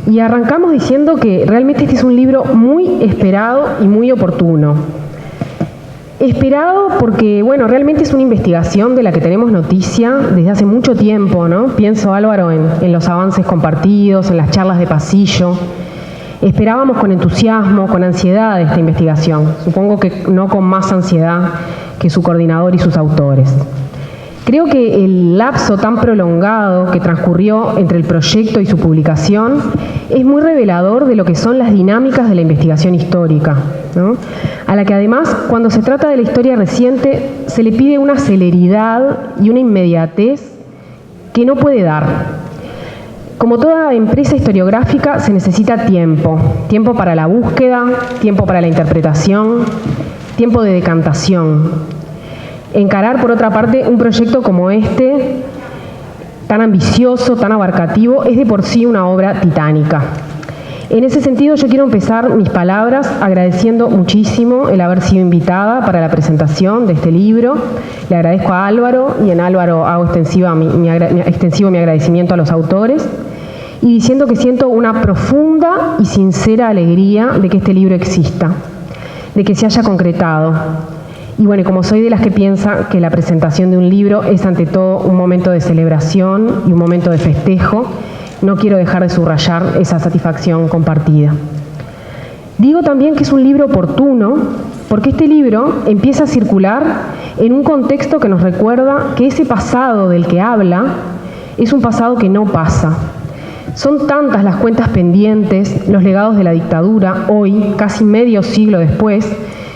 Y arrancamos diciendo que realmente este es un libro muy esperado y muy oportuno. Esperado porque, bueno, realmente es una investigación de la que tenemos noticia desde hace mucho tiempo, ¿no? Pienso, Álvaro, en los avances compartidos, en las charlas de pasillo. Esperábamos con entusiasmo, con ansiedad esta investigación. Supongo que no con más ansiedad que su coordinador y sus autores. Creo que el lapso tan prolongado que transcurrió entre el proyecto y su publicación es muy revelador de lo que son las dinámicas de la investigación histórica, ¿no? A la que además, cuando se trata de la historia reciente, se le pide una celeridad y una inmediatez que no puede dar. Como toda empresa historiográfica, se necesita tiempo. Tiempo para la búsqueda, tiempo para la interpretación, tiempo de decantación. Encarar, por otra parte, un proyecto como este, tan ambicioso, tan abarcativo, es de por sí una obra titánica. En ese sentido, yo quiero empezar mis palabras agradeciendo muchísimo el haber sido invitada para la presentación de este libro. Le agradezco a Álvaro, y en Álvaro hago extensivo mi agradecimiento a los autores, y diciendo que siento una profunda y sincera alegría de que este libro exista, de que se haya concretado. Y bueno, como soy de las que piensa que la presentación de un libro es ante todo un momento de celebración y un momento de festejo, no quiero dejar de subrayar esa satisfacción compartida. Digo también que es un libro oportuno, porque este libro empieza a circular en un contexto que nos recuerda que ese pasado del que habla es un pasado que no pasa. Son tantas las cuentas pendientes, los legados de la dictadura, hoy, casi medio siglo después,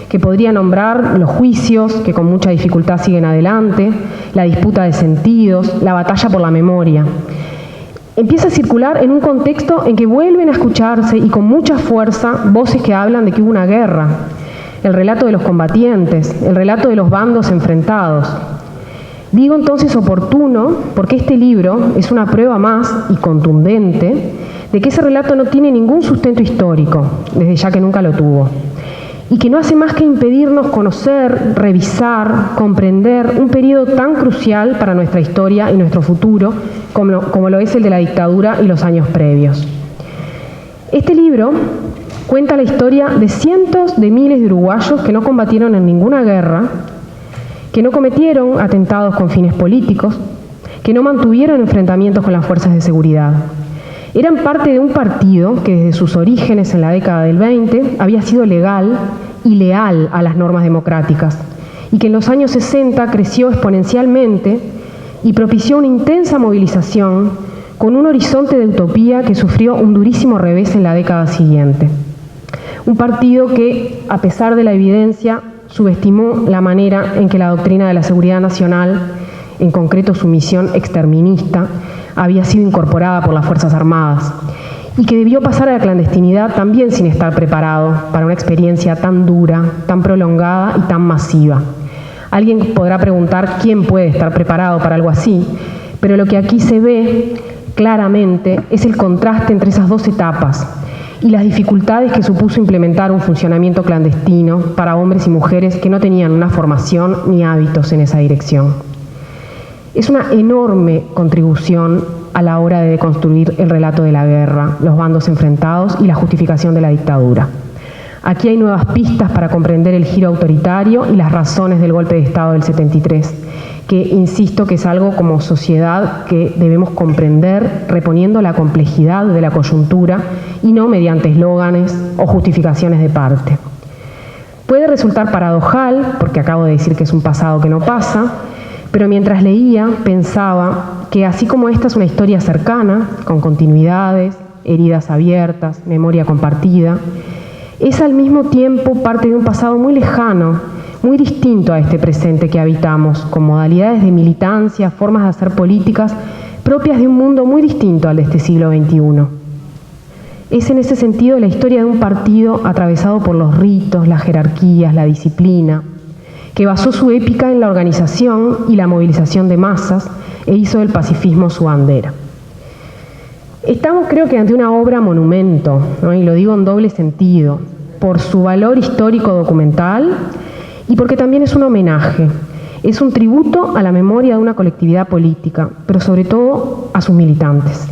que podría nombrar los juicios, que con mucha dificultad siguen adelante, la disputa de sentidos, la batalla por la memoria. Empieza a circular en un contexto en que vuelven a escucharse y con mucha fuerza voces que hablan de que hubo una guerra, el relato de los combatientes, el relato de los bandos enfrentados. Digo entonces oportuno porque este libro es una prueba más y contundente de que ese relato no tiene ningún sustento histórico, desde ya que nunca lo tuvo, y que no hace más que impedirnos conocer, revisar, comprender un periodo tan crucial para nuestra historia y nuestro futuro como lo es el de la dictadura y los años previos. Este libro cuenta la historia de cientos de miles de uruguayos que no combatieron en ninguna guerra, que no cometieron atentados con fines políticos, que no mantuvieron enfrentamientos con las fuerzas de seguridad. Eran parte de un partido que desde sus orígenes en la década del 20 había sido legal y leal a las normas democráticas, y que en los años 60 creció exponencialmente y propició una intensa movilización con un horizonte de utopía que sufrió un durísimo revés en la década siguiente. Un partido que, a pesar de la evidencia, subestimó la manera en que la doctrina de la seguridad nacional, en concreto su misión exterminista, había sido incorporada por las Fuerzas Armadas, y que debió pasar a la clandestinidad también sin estar preparado para una experiencia tan dura, tan prolongada y tan masiva. Alguien podrá preguntar quién puede estar preparado para algo así, pero lo que aquí se ve claramente es el contraste entre esas dos etapas y las dificultades que supuso implementar un funcionamiento clandestino para hombres y mujeres que no tenían una formación ni hábitos en esa dirección. Es una enorme contribución a la hora de deconstruir el relato de la guerra, los bandos enfrentados y la justificación de la dictadura. Aquí hay nuevas pistas para comprender el giro autoritario y las razones del golpe de Estado del 73, que insisto que es algo como sociedad que debemos comprender reponiendo la complejidad de la coyuntura y no mediante eslóganes o justificaciones de parte. Puede resultar paradojal, porque acabo de decir que es un pasado que no pasa, pero mientras leía pensaba que así como esta es una historia cercana, con continuidades, heridas abiertas, memoria compartida, es al mismo tiempo parte de un pasado muy lejano, muy distinto a este presente que habitamos, con modalidades de militancia, formas de hacer políticas propias de un mundo muy distinto al de este siglo XXI. Es en ese sentido la historia de un partido atravesado por los ritos, las jerarquías, la disciplina, que basó su épica en la organización y la movilización de masas e hizo del pacifismo su bandera. Estamos, creo que, ante una obra monumento, ¿no? Y lo digo en doble sentido, por su valor histórico documental y porque también es un homenaje, es un tributo a la memoria de una colectividad política, pero sobre todo a sus militantes.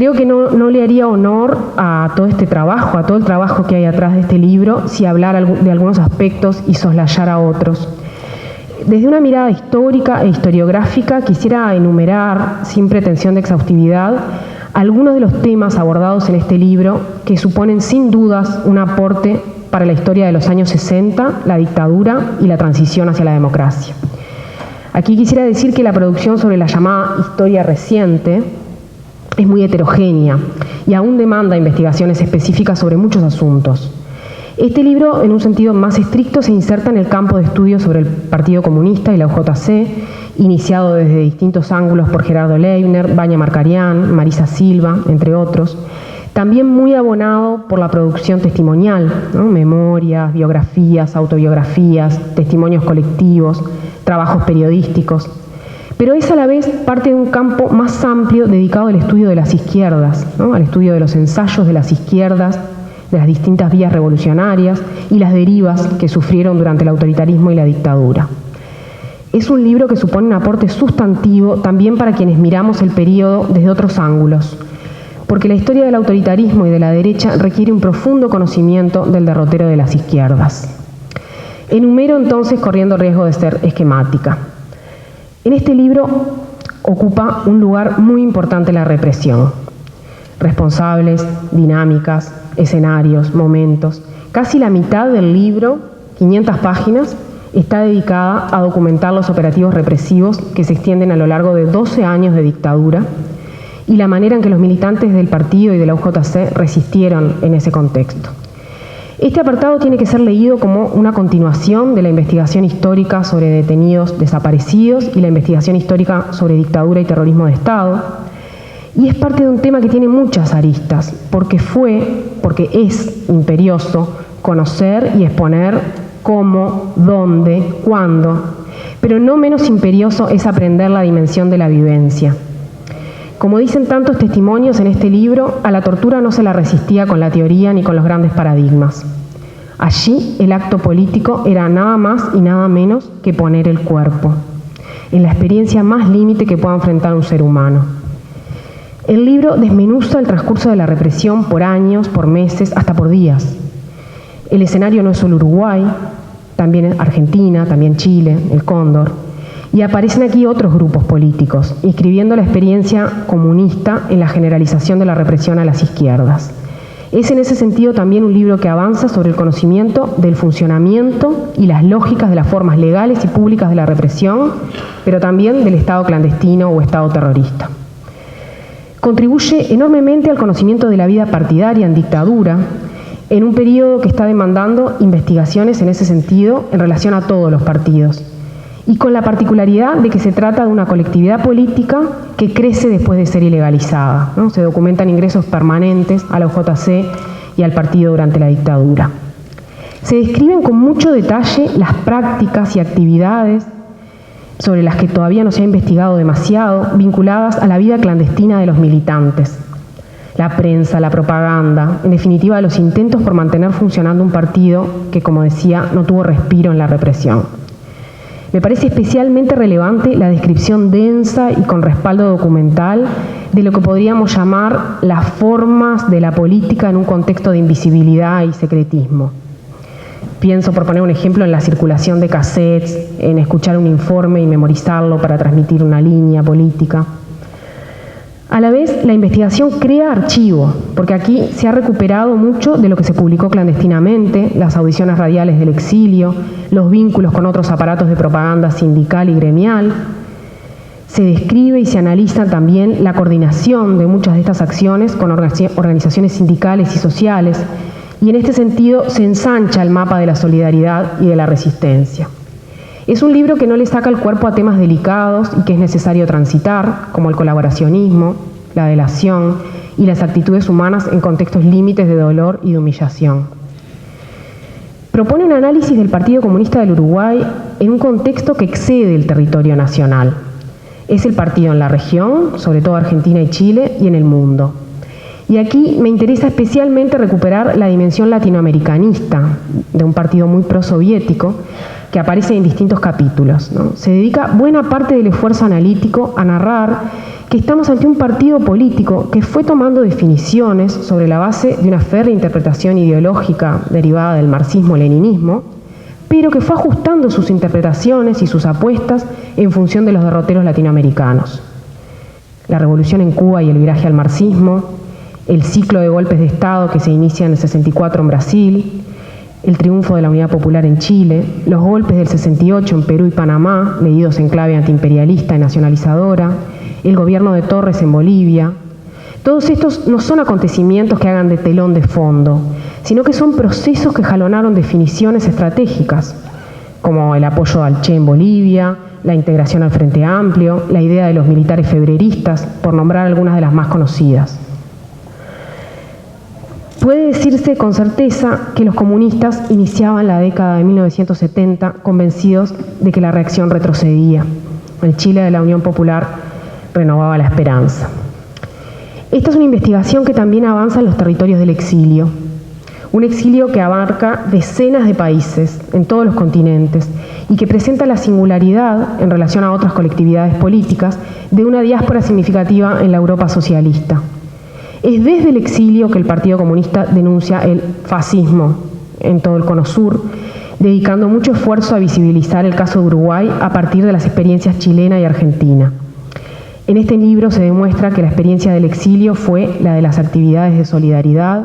Creo que no le haría honor a todo este trabajo, a todo el trabajo que hay atrás de este libro, si hablar de algunos aspectos y soslayar a otros. Desde una mirada histórica e historiográfica quisiera enumerar, sin pretensión de exhaustividad, algunos de los temas abordados en este libro que suponen sin dudas un aporte para la historia de los años 60, la dictadura y la transición hacia la democracia. Aquí quisiera decir que la producción sobre la llamada historia reciente es muy heterogénea y aún demanda investigaciones específicas sobre muchos asuntos. Este libro, en un sentido más estricto, se inserta en el campo de estudio sobre el Partido Comunista y la UJC, iniciado desde distintos ángulos por Gerardo Leibner, Vania Marcarián, Marisa Silva, entre otros. También muy abonado por la producción testimonial, ¿no? Memorias, biografías, autobiografías, testimonios colectivos, trabajos periodísticos. Pero es a la vez parte de un campo más amplio dedicado al estudio de las izquierdas, ¿no? Al estudio de los ensayos de las izquierdas, de las distintas vías revolucionarias y las derivas que sufrieron durante el autoritarismo y la dictadura. Es un libro que supone un aporte sustantivo también para quienes miramos el periodo desde otros ángulos, porque la historia del autoritarismo y de la derecha requiere un profundo conocimiento del derrotero de las izquierdas. Enumero entonces, corriendo riesgo de ser esquemática. En este libro ocupa un lugar muy importante la represión. Responsables, dinámicas, escenarios, momentos. Casi la mitad del libro, 500 páginas, está dedicada a documentar los operativos represivos que se extienden a lo largo de 12 años de dictadura y la manera en que los militantes del partido y de la UJC resistieron en ese contexto. Este apartado tiene que ser leído como una continuación de la investigación histórica sobre detenidos desaparecidos y la investigación histórica sobre dictadura y terrorismo de Estado, y es parte de un tema que tiene muchas aristas, porque es imperioso conocer y exponer cómo, dónde, cuándo, pero no menos imperioso es aprender la dimensión de la vivencia. Como dicen tantos testimonios en este libro, a la tortura no se la resistía con la teoría ni con los grandes paradigmas. Allí el acto político era nada más y nada menos que poner el cuerpo, en la experiencia más límite que pueda enfrentar un ser humano. El libro desmenuza el transcurso de la represión por años, por meses, hasta por días. El escenario no es solo Uruguay, también Argentina, también Chile, el Cóndor. Y aparecen aquí otros grupos políticos, inscribiendo la experiencia comunista en la generalización de la represión a las izquierdas. Es en ese sentido también un libro que avanza sobre el conocimiento del funcionamiento y las lógicas de las formas legales y públicas de la represión, pero también del Estado clandestino o Estado terrorista. Contribuye enormemente al conocimiento de la vida partidaria en dictadura, en un periodo que está demandando investigaciones en ese sentido en relación a todos los partidos, y con la particularidad de que se trata de una colectividad política que crece después de ser ilegalizada, ¿no? Se documentan ingresos permanentes a la UJC y al partido durante la dictadura. Se describen con mucho detalle las prácticas y actividades sobre las que todavía no se ha investigado demasiado, vinculadas a la vida clandestina de los militantes. La prensa, la propaganda, en definitiva los intentos por mantener funcionando un partido que, como decía, no tuvo respiro en la represión. Me parece especialmente relevante la descripción densa y con respaldo documental de lo que podríamos llamar las formas de la política en un contexto de invisibilidad y secretismo. Pienso, por poner un ejemplo, en la circulación de cassettes, en escuchar un informe y memorizarlo para transmitir una línea política. A la vez, la investigación crea archivo, porque aquí se ha recuperado mucho de lo que se publicó clandestinamente, las audiciones radiales del exilio, los vínculos con otros aparatos de propaganda sindical y gremial. Se describe y se analiza también la coordinación de muchas de estas acciones con organizaciones sindicales y sociales, y en este sentido se ensancha el mapa de la solidaridad y de la resistencia. Es un libro que no le saca el cuerpo a temas delicados y que es necesario transitar, como el colaboracionismo, la delación y las actitudes humanas en contextos límites de dolor y de humillación. Propone un análisis del Partido Comunista del Uruguay en un contexto que excede el territorio nacional. Es el partido en la región, sobre todo Argentina y Chile, y en el mundo. Y aquí me interesa especialmente recuperar la dimensión latinoamericanista de un partido muy prosoviético, que aparece en distintos capítulos, ¿no? Se dedica buena parte del esfuerzo analítico a narrar que estamos ante un partido político que fue tomando definiciones sobre la base de una férrea interpretación ideológica derivada del marxismo-leninismo, pero que fue ajustando sus interpretaciones y sus apuestas en función de los derroteros latinoamericanos. La revolución en Cuba y el viraje al marxismo, el ciclo de golpes de Estado que se inicia en el 64 en Brasil, el triunfo de la Unidad Popular en Chile, los golpes del 68 en Perú y Panamá, medidos en clave antiimperialista y nacionalizadora, el gobierno de Torres en Bolivia. Todos estos no son acontecimientos que hagan de telón de fondo, sino que son procesos que jalonaron definiciones estratégicas, como el apoyo al Che en Bolivia, la integración al Frente Amplio, la idea de los militares febreristas, por nombrar algunas de las más conocidas. Puede decirse con certeza que los comunistas iniciaban la década de 1970 convencidos de que la reacción retrocedía. El Chile de la Unión Popular renovaba la esperanza. Esta es una investigación que también avanza en los territorios del exilio. Un exilio que abarca decenas de países en todos los continentes y que presenta la singularidad, en relación a otras colectividades políticas, de una diáspora significativa en la Europa socialista. Es desde el exilio que el Partido Comunista denuncia el fascismo en todo el Cono Sur, dedicando mucho esfuerzo a visibilizar el caso de Uruguay a partir de las experiencias chilena y argentina. En este libro se demuestra que la experiencia del exilio fue la de las actividades de solidaridad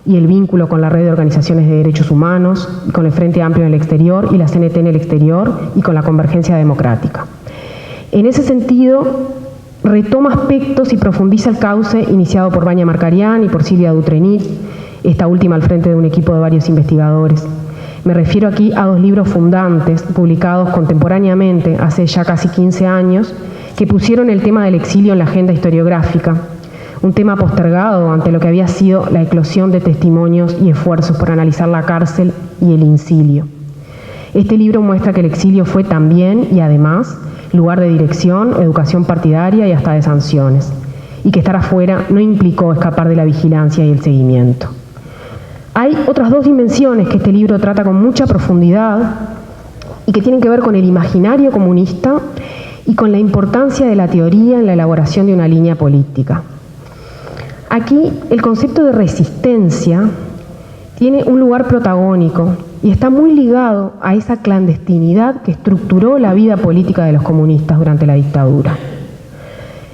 y el vínculo con la red de organizaciones de derechos humanos, con el Frente Amplio en el exterior y la CNT en el exterior y con la Convergencia Democrática. En ese sentido, retoma aspectos y profundiza el cauce iniciado por Vania Marcarián y por Silvia Dutrenit, esta última al frente de un equipo de varios investigadores. Me refiero aquí a dos libros fundantes, publicados contemporáneamente, hace ya casi 15 años, que pusieron el tema del exilio en la agenda historiográfica, un tema postergado ante lo que había sido la eclosión de testimonios y esfuerzos por analizar la cárcel y el incilio. Este libro muestra que el exilio fue también, y además, lugar de dirección, educación partidaria y hasta de sanciones, y que estar afuera no implicó escapar de la vigilancia y el seguimiento. Hay otras dos dimensiones que este libro trata con mucha profundidad y que tienen que ver con el imaginario comunista y con la importancia de la teoría en la elaboración de una línea política. Aquí el concepto de resistencia tiene un lugar protagónico y está muy ligado a esa clandestinidad que estructuró la vida política de los comunistas durante la dictadura.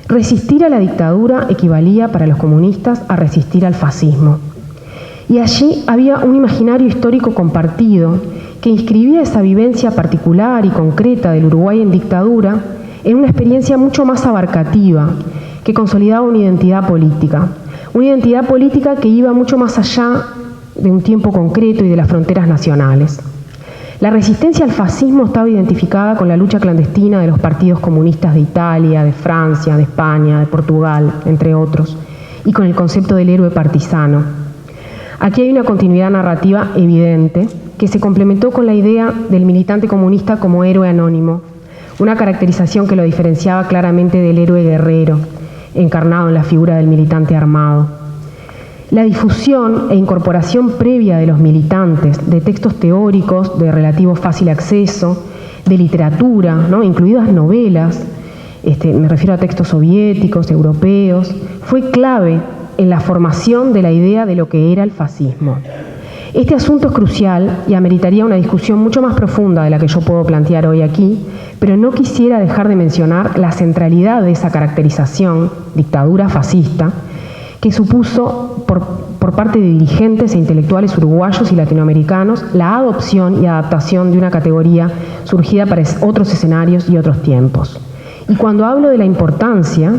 Resistir a la dictadura equivalía para los comunistas a resistir al fascismo. Y allí había un imaginario histórico compartido que inscribía esa vivencia particular y concreta del Uruguay en dictadura en una experiencia mucho más abarcativa, que consolidaba una identidad política que iba mucho más allá de un tiempo concreto y de las fronteras nacionales. La resistencia al fascismo estaba identificada con la lucha clandestina de los partidos comunistas de Italia, de Francia, de España, de Portugal, entre otros, y con el concepto del héroe partisano. Aquí hay una continuidad narrativa evidente que se complementó con la idea del militante comunista como héroe anónimo, una caracterización que lo diferenciaba claramente del héroe guerrero, encarnado en la figura del militante armado. La difusión e incorporación previa de los militantes de textos teóricos de relativo fácil acceso, de literatura, ¿no?, incluidas novelas, me refiero a textos soviéticos, europeos, fue clave en la formación de la idea de lo que era el fascismo. Este asunto es crucial y ameritaría una discusión mucho más profunda de la que yo puedo plantear hoy aquí, pero no quisiera dejar de mencionar la centralidad de esa caracterización, dictadura fascista, que supuso por parte de dirigentes e intelectuales uruguayos y latinoamericanos la adopción y adaptación de una categoría surgida para otros escenarios y otros tiempos. Y cuando hablo de la importancia,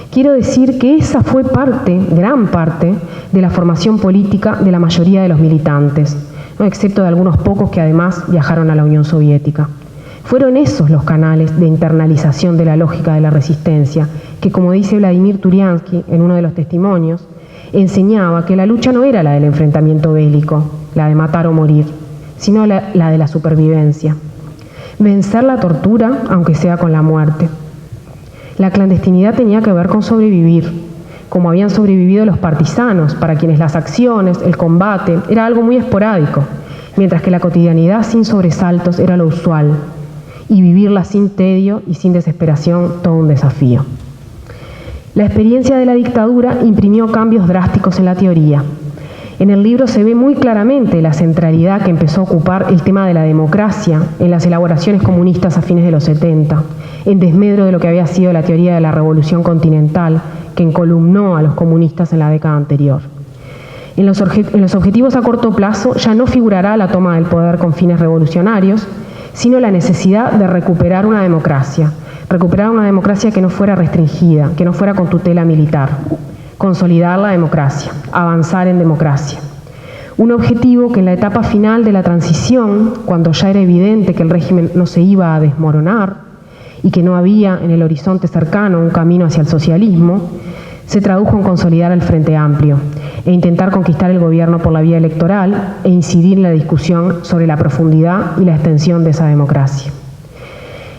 quiero decir que esa fue gran parte, de la formación política de la mayoría de los militantes, ¿no?, excepto de algunos pocos que además viajaron a la Unión Soviética. Fueron esos los canales de internalización de la lógica de la resistencia, que, como dice Vladimir Turiansky en uno de los testimonios, enseñaba que la lucha no era la del enfrentamiento bélico, la de matar o morir, sino la de la supervivencia. Vencer la tortura, aunque sea con la muerte. La clandestinidad tenía que ver con sobrevivir, como habían sobrevivido los partisanos, para quienes las acciones, el combate, era algo muy esporádico, mientras que la cotidianidad sin sobresaltos era lo usual, y vivirla sin tedio y sin desesperación todo un desafío. La experiencia de la dictadura imprimió cambios drásticos en la teoría. En el libro se ve muy claramente la centralidad que empezó a ocupar el tema de la democracia en las elaboraciones comunistas a fines de los 70, en desmedro de lo que había sido la teoría de la revolución continental, que encolumnó a los comunistas en la década anterior. En los objetivos a corto plazo ya no figurará la toma del poder con fines revolucionarios, sino la necesidad de recuperar una democracia que no fuera restringida, que no fuera con tutela militar, consolidar la democracia, avanzar en democracia. Un objetivo que en la etapa final de la transición, cuando ya era evidente que el régimen no se iba a desmoronar y que no había en el horizonte cercano un camino hacia el socialismo, se tradujo en consolidar el Frente Amplio e intentar conquistar el gobierno por la vía electoral e incidir en la discusión sobre la profundidad y la extensión de esa democracia.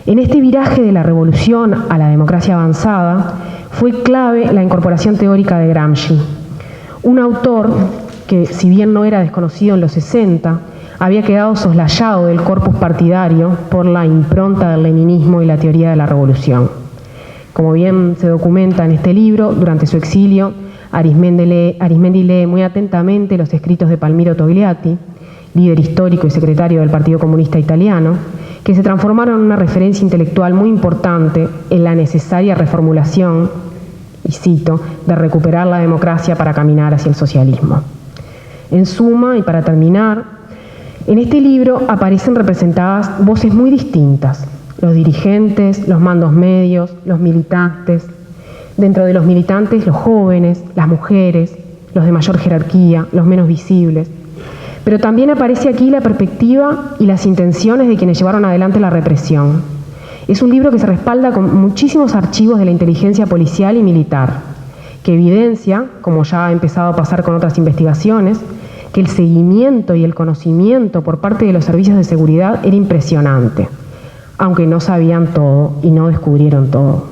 En este viraje de la revolución a la democracia avanzada fue clave la incorporación teórica de Gramsci, un autor que, si bien no era desconocido en los 60, había quedado soslayado del corpus partidario por la impronta del leninismo y la teoría de la revolución. Como bien se documenta en este libro, durante su exilio, Arismendi lee muy atentamente los escritos de Palmiro Togliatti, líder histórico y secretario del Partido Comunista Italiano, que se transformaron en una referencia intelectual muy importante en la necesaria reformulación, y cito, de recuperar la democracia para caminar hacia el socialismo. En suma, y para terminar, en este libro aparecen representadas voces muy distintas: los dirigentes, los mandos medios, los militantes, dentro de los militantes los jóvenes, las mujeres, los de mayor jerarquía, los menos visibles. Pero también aparece aquí la perspectiva y las intenciones de quienes llevaron adelante la represión. Es un libro que se respalda con muchísimos archivos de la inteligencia policial y militar, que evidencia, como ya ha empezado a pasar con otras investigaciones, que el seguimiento y el conocimiento por parte de los servicios de seguridad era impresionante, aunque no sabían todo y no descubrieron todo.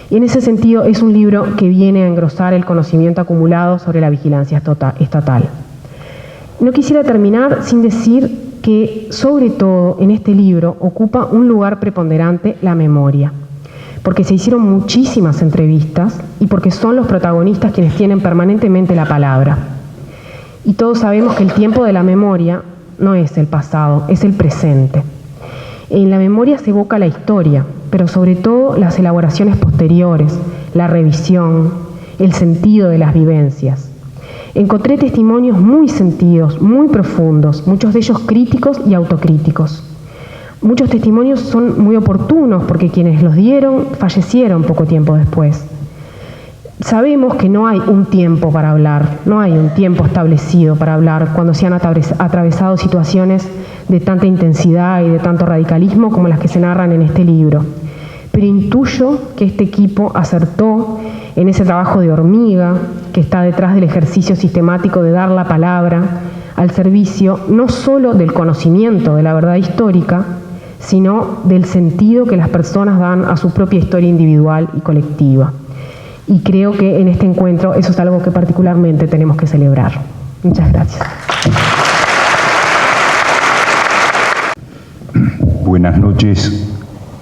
Y en ese sentido es un libro que viene a engrosar el conocimiento acumulado sobre la vigilancia estatal. No quisiera terminar sin decir que, sobre todo en este libro, ocupa un lugar preponderante la memoria, porque se hicieron muchísimas entrevistas y porque son los protagonistas quienes tienen permanentemente la palabra. Y todos sabemos que el tiempo de la memoria no es el pasado, es el presente. En la memoria se evoca la historia, pero sobre todo las elaboraciones posteriores, la revisión, el sentido de las vivencias. Encontré testimonios muy sentidos, muy profundos, muchos de ellos críticos y autocríticos. Muchos testimonios son muy oportunos porque quienes los dieron fallecieron poco tiempo después. Sabemos que no hay un tiempo para hablar, no hay un tiempo establecido para hablar cuando se han atravesado situaciones de tanta intensidad y de tanto radicalismo como las que se narran en este libro. Pero intuyo que este equipo acertó en ese trabajo de hormiga que está detrás del ejercicio sistemático de dar la palabra al servicio no solo del conocimiento de la verdad histórica, sino del sentido que las personas dan a su propia historia individual y colectiva. Y creo que en este encuentro eso es algo que particularmente tenemos que celebrar. Muchas gracias. Buenas noches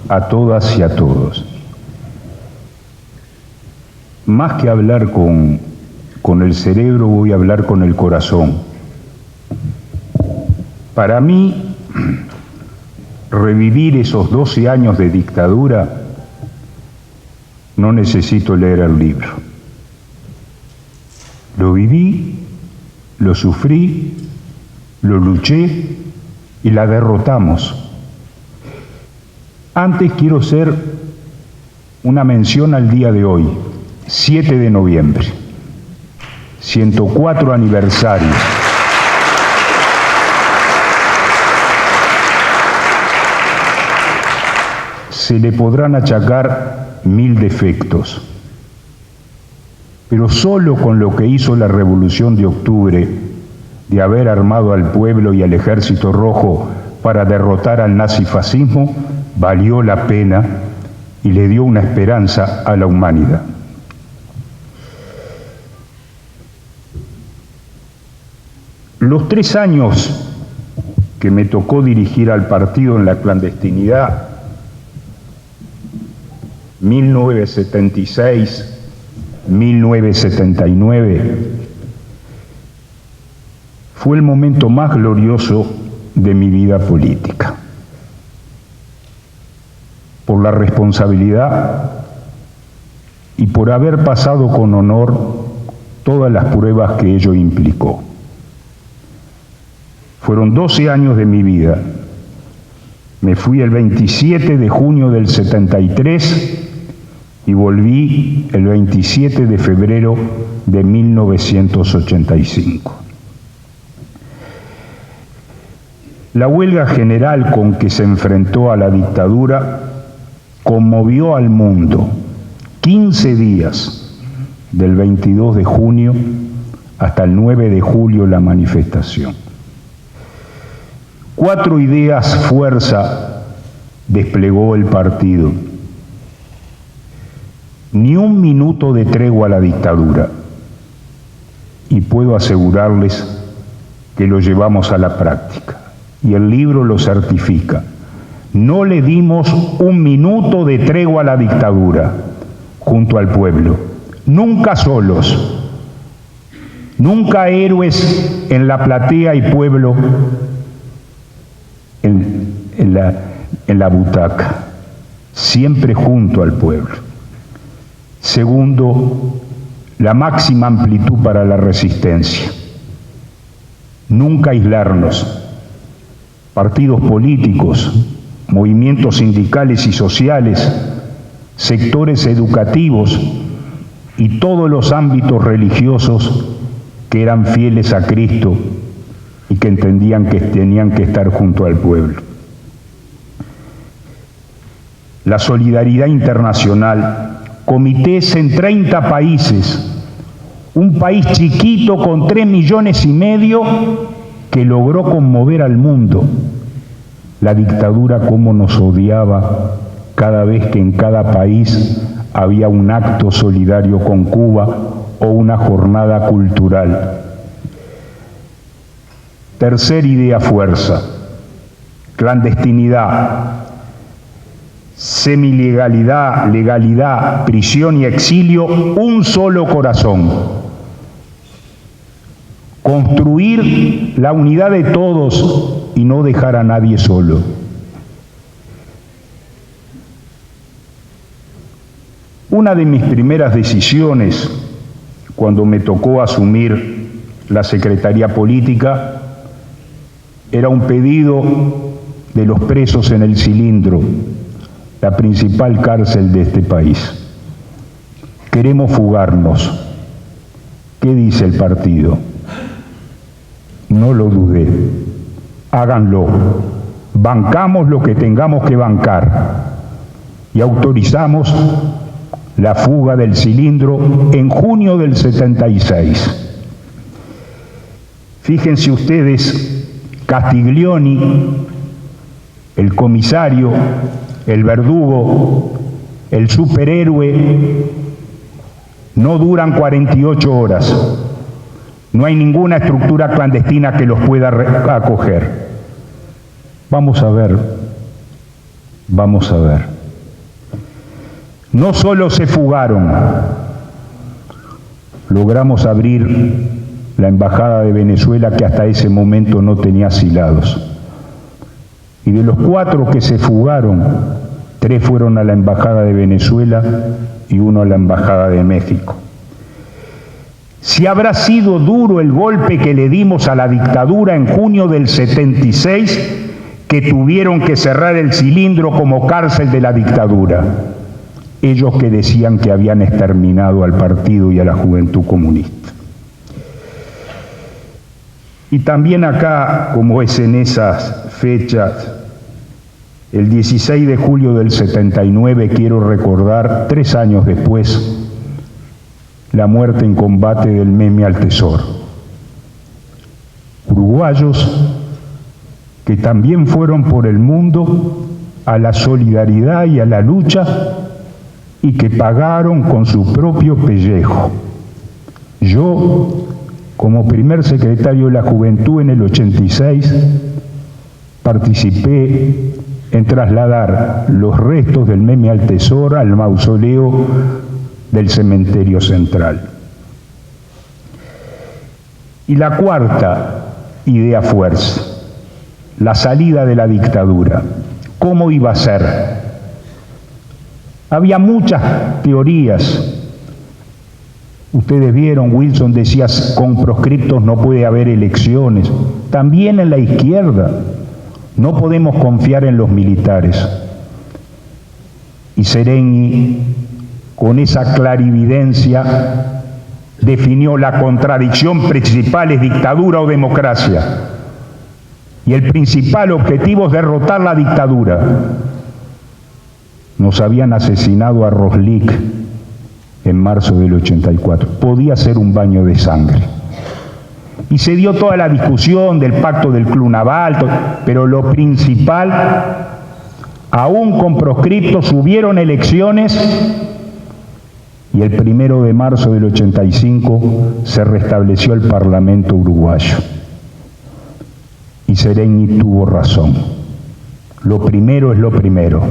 a todas y a todos. Más que hablar con el cerebro, voy a hablar con el corazón. Para mí, revivir esos 12 años de dictadura, no necesito leer el libro. Lo viví, lo sufrí, lo luché y la derrotamos. Antes quiero hacer una mención al día de hoy, 7 de noviembre, 104 aniversario. Se le podrán achacar 1000 defectos, pero solo con lo que hizo la Revolución de Octubre, de haber armado al pueblo y al Ejército Rojo para derrotar al nazifascismo, valió la pena y le dio una esperanza a la humanidad. Los 3 años que me tocó dirigir al partido en la clandestinidad, 1976-1979, fue el momento más glorioso de mi vida política, por la responsabilidad y por haber pasado con honor todas las pruebas que ello implicó. Fueron 12 años de mi vida. Me fui el 27 de junio del 73 y volví el 27 de febrero de 1985. La huelga general con que se enfrentó a la dictadura conmovió al mundo. 15 días, del 22 de junio hasta el 9 de julio, la manifestación. 4 ideas fuerza desplegó el partido. Ni un minuto de tregua a la dictadura. Y puedo asegurarles que lo llevamos a la práctica. Y el libro lo certifica. No le dimos un minuto de tregua a la dictadura junto al pueblo. Nunca solos. Nunca héroes en la platea y pueblo en la butaca. Siempre junto al pueblo. Segundo, la máxima amplitud para la resistencia. Nunca aislarnos. Partidos políticos, movimientos sindicales y sociales, sectores educativos y todos los ámbitos religiosos que eran fieles a Cristo y que entendían que tenían que estar junto al pueblo. La solidaridad internacional, comités en 30 países, un país chiquito con 3,5 millones que logró conmover al mundo. La dictadura cómo nos odiaba cada vez que en cada país había un acto solidario con Cuba o una jornada cultural. Tercer idea fuerza, clandestinidad, semilegalidad, legalidad, prisión y exilio, un solo corazón. Construir la unidad de todos y no dejar a nadie solo. Una de mis primeras decisiones, cuando me tocó asumir la Secretaría Política, era un pedido de los presos en el Cilindro, la principal cárcel de este país. Queremos fugarnos. ¿Qué dice el partido? No lo dudé. Háganlo. Bancamos lo que tengamos que bancar. Y autorizamos la fuga del Cilindro en junio del 76. Fíjense ustedes, Castiglioni, el comisario, el verdugo, el superhéroe, no duran 48 horas. No hay ninguna estructura clandestina que los pueda acoger. Vamos a ver. No solo se fugaron, logramos abrir la embajada de Venezuela que hasta ese momento no tenía asilados. Y de los 4 que se fugaron, 3 fueron a la embajada de Venezuela y 1 a la embajada de México. Si habrá sido duro el golpe que le dimos a la dictadura en junio del 76, que tuvieron que cerrar el Cilindro como cárcel de la dictadura. Ellos que decían que habían exterminado al partido y a la juventud comunista. Y también acá, como es en esas fechas, el 16 de julio del 79, quiero recordar, 3 años después, la muerte en combate del Meme Altesor. Uruguayos que también fueron por el mundo a la solidaridad y a la lucha y que pagaron con su propio pellejo. Yo, como primer secretario de la Juventud en el 86, participé en trasladar los restos del Meme Altesor al mausoleo del cementerio central. Y la cuarta idea fuerza, la salida de la dictadura. ¿Cómo iba a ser? Había muchas teorías. Ustedes vieron, Wilson decía, con proscriptos no puede haber elecciones. También en la izquierda. No podemos confiar en los militares. Y Seregni, con esa clarividencia, definió la contradicción principal: es dictadura o democracia. Y el principal objetivo es derrotar la dictadura. Nos habían asesinado a Roslik en marzo del 84. Podía ser un baño de sangre. Y se dio toda la discusión del pacto del Club Naval, pero lo principal, aún con proscriptos, hubieron elecciones y el 1 de marzo del 85 se restableció el Parlamento uruguayo. Y Seregni tuvo razón. Lo primero es lo primero,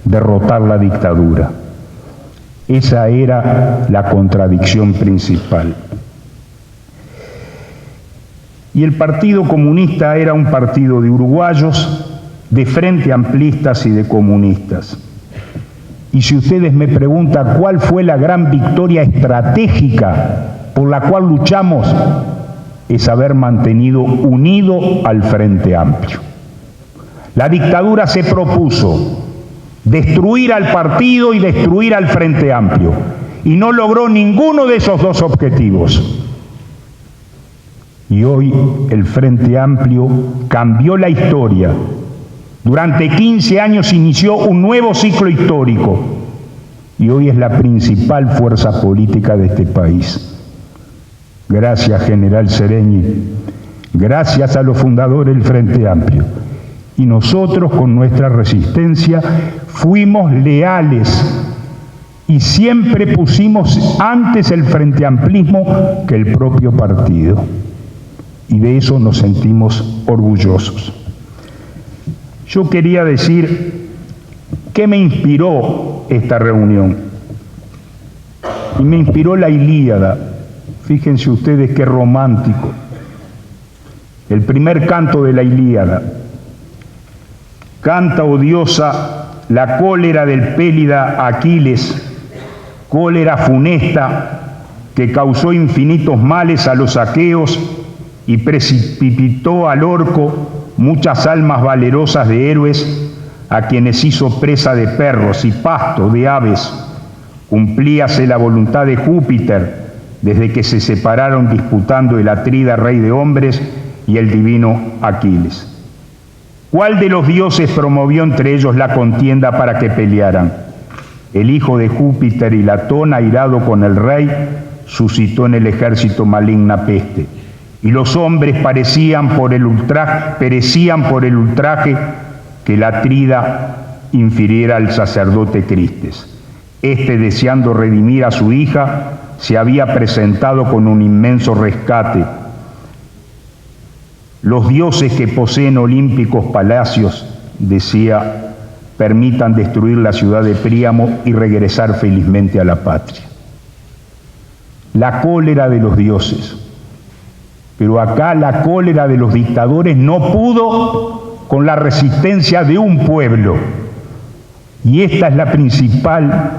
derrotar la dictadura. Esa era la contradicción principal. Y el Partido Comunista era un partido de uruguayos, de frente amplistas y de comunistas. Y si ustedes me preguntan cuál fue la gran victoria estratégica por la cual luchamos, es haber mantenido unido al Frente Amplio. La dictadura se propuso destruir al partido y destruir al Frente Amplio, y no logró ninguno de esos dos objetivos. Y hoy el Frente Amplio cambió la historia. Durante 15 años inició un nuevo ciclo histórico y hoy es la principal fuerza política de este país. Gracias, general Seregni. Gracias a los fundadores del Frente Amplio. Y nosotros, con nuestra resistencia, fuimos leales y siempre pusimos antes el Frente Amplismo que el propio partido. Y de eso nos sentimos orgullosos. Yo quería decir qué me inspiró esta reunión. Y me inspiró la Ilíada. Fíjense ustedes qué romántico. El primer canto de la Ilíada. Canta, oh diosa, la cólera del Pélida Aquiles, cólera funesta que causó infinitos males a los aqueos y precipitó al orco muchas almas valerosas de héroes, a quienes hizo presa de perros y pasto de aves. Cumplíase la voluntad de Júpiter desde que se separaron disputando el Atrida rey de hombres y el divino Aquiles. ¿Cuál de los dioses promovió entre ellos la contienda para que pelearan? El hijo de Júpiter, y Latón, airado con el rey, suscitó en el ejército maligna peste. Y los hombres perecían por el ultraje que el Atrida infiriera al sacerdote Cristes. Este, deseando redimir a su hija, se había presentado con un inmenso rescate. Los dioses que poseen olímpicos palacios, decía, permitan destruir la ciudad de Príamo y regresar felizmente a la patria. La cólera de los dioses. Pero acá la cólera de los dictadores no pudo con la resistencia de un pueblo. Y esta es la principal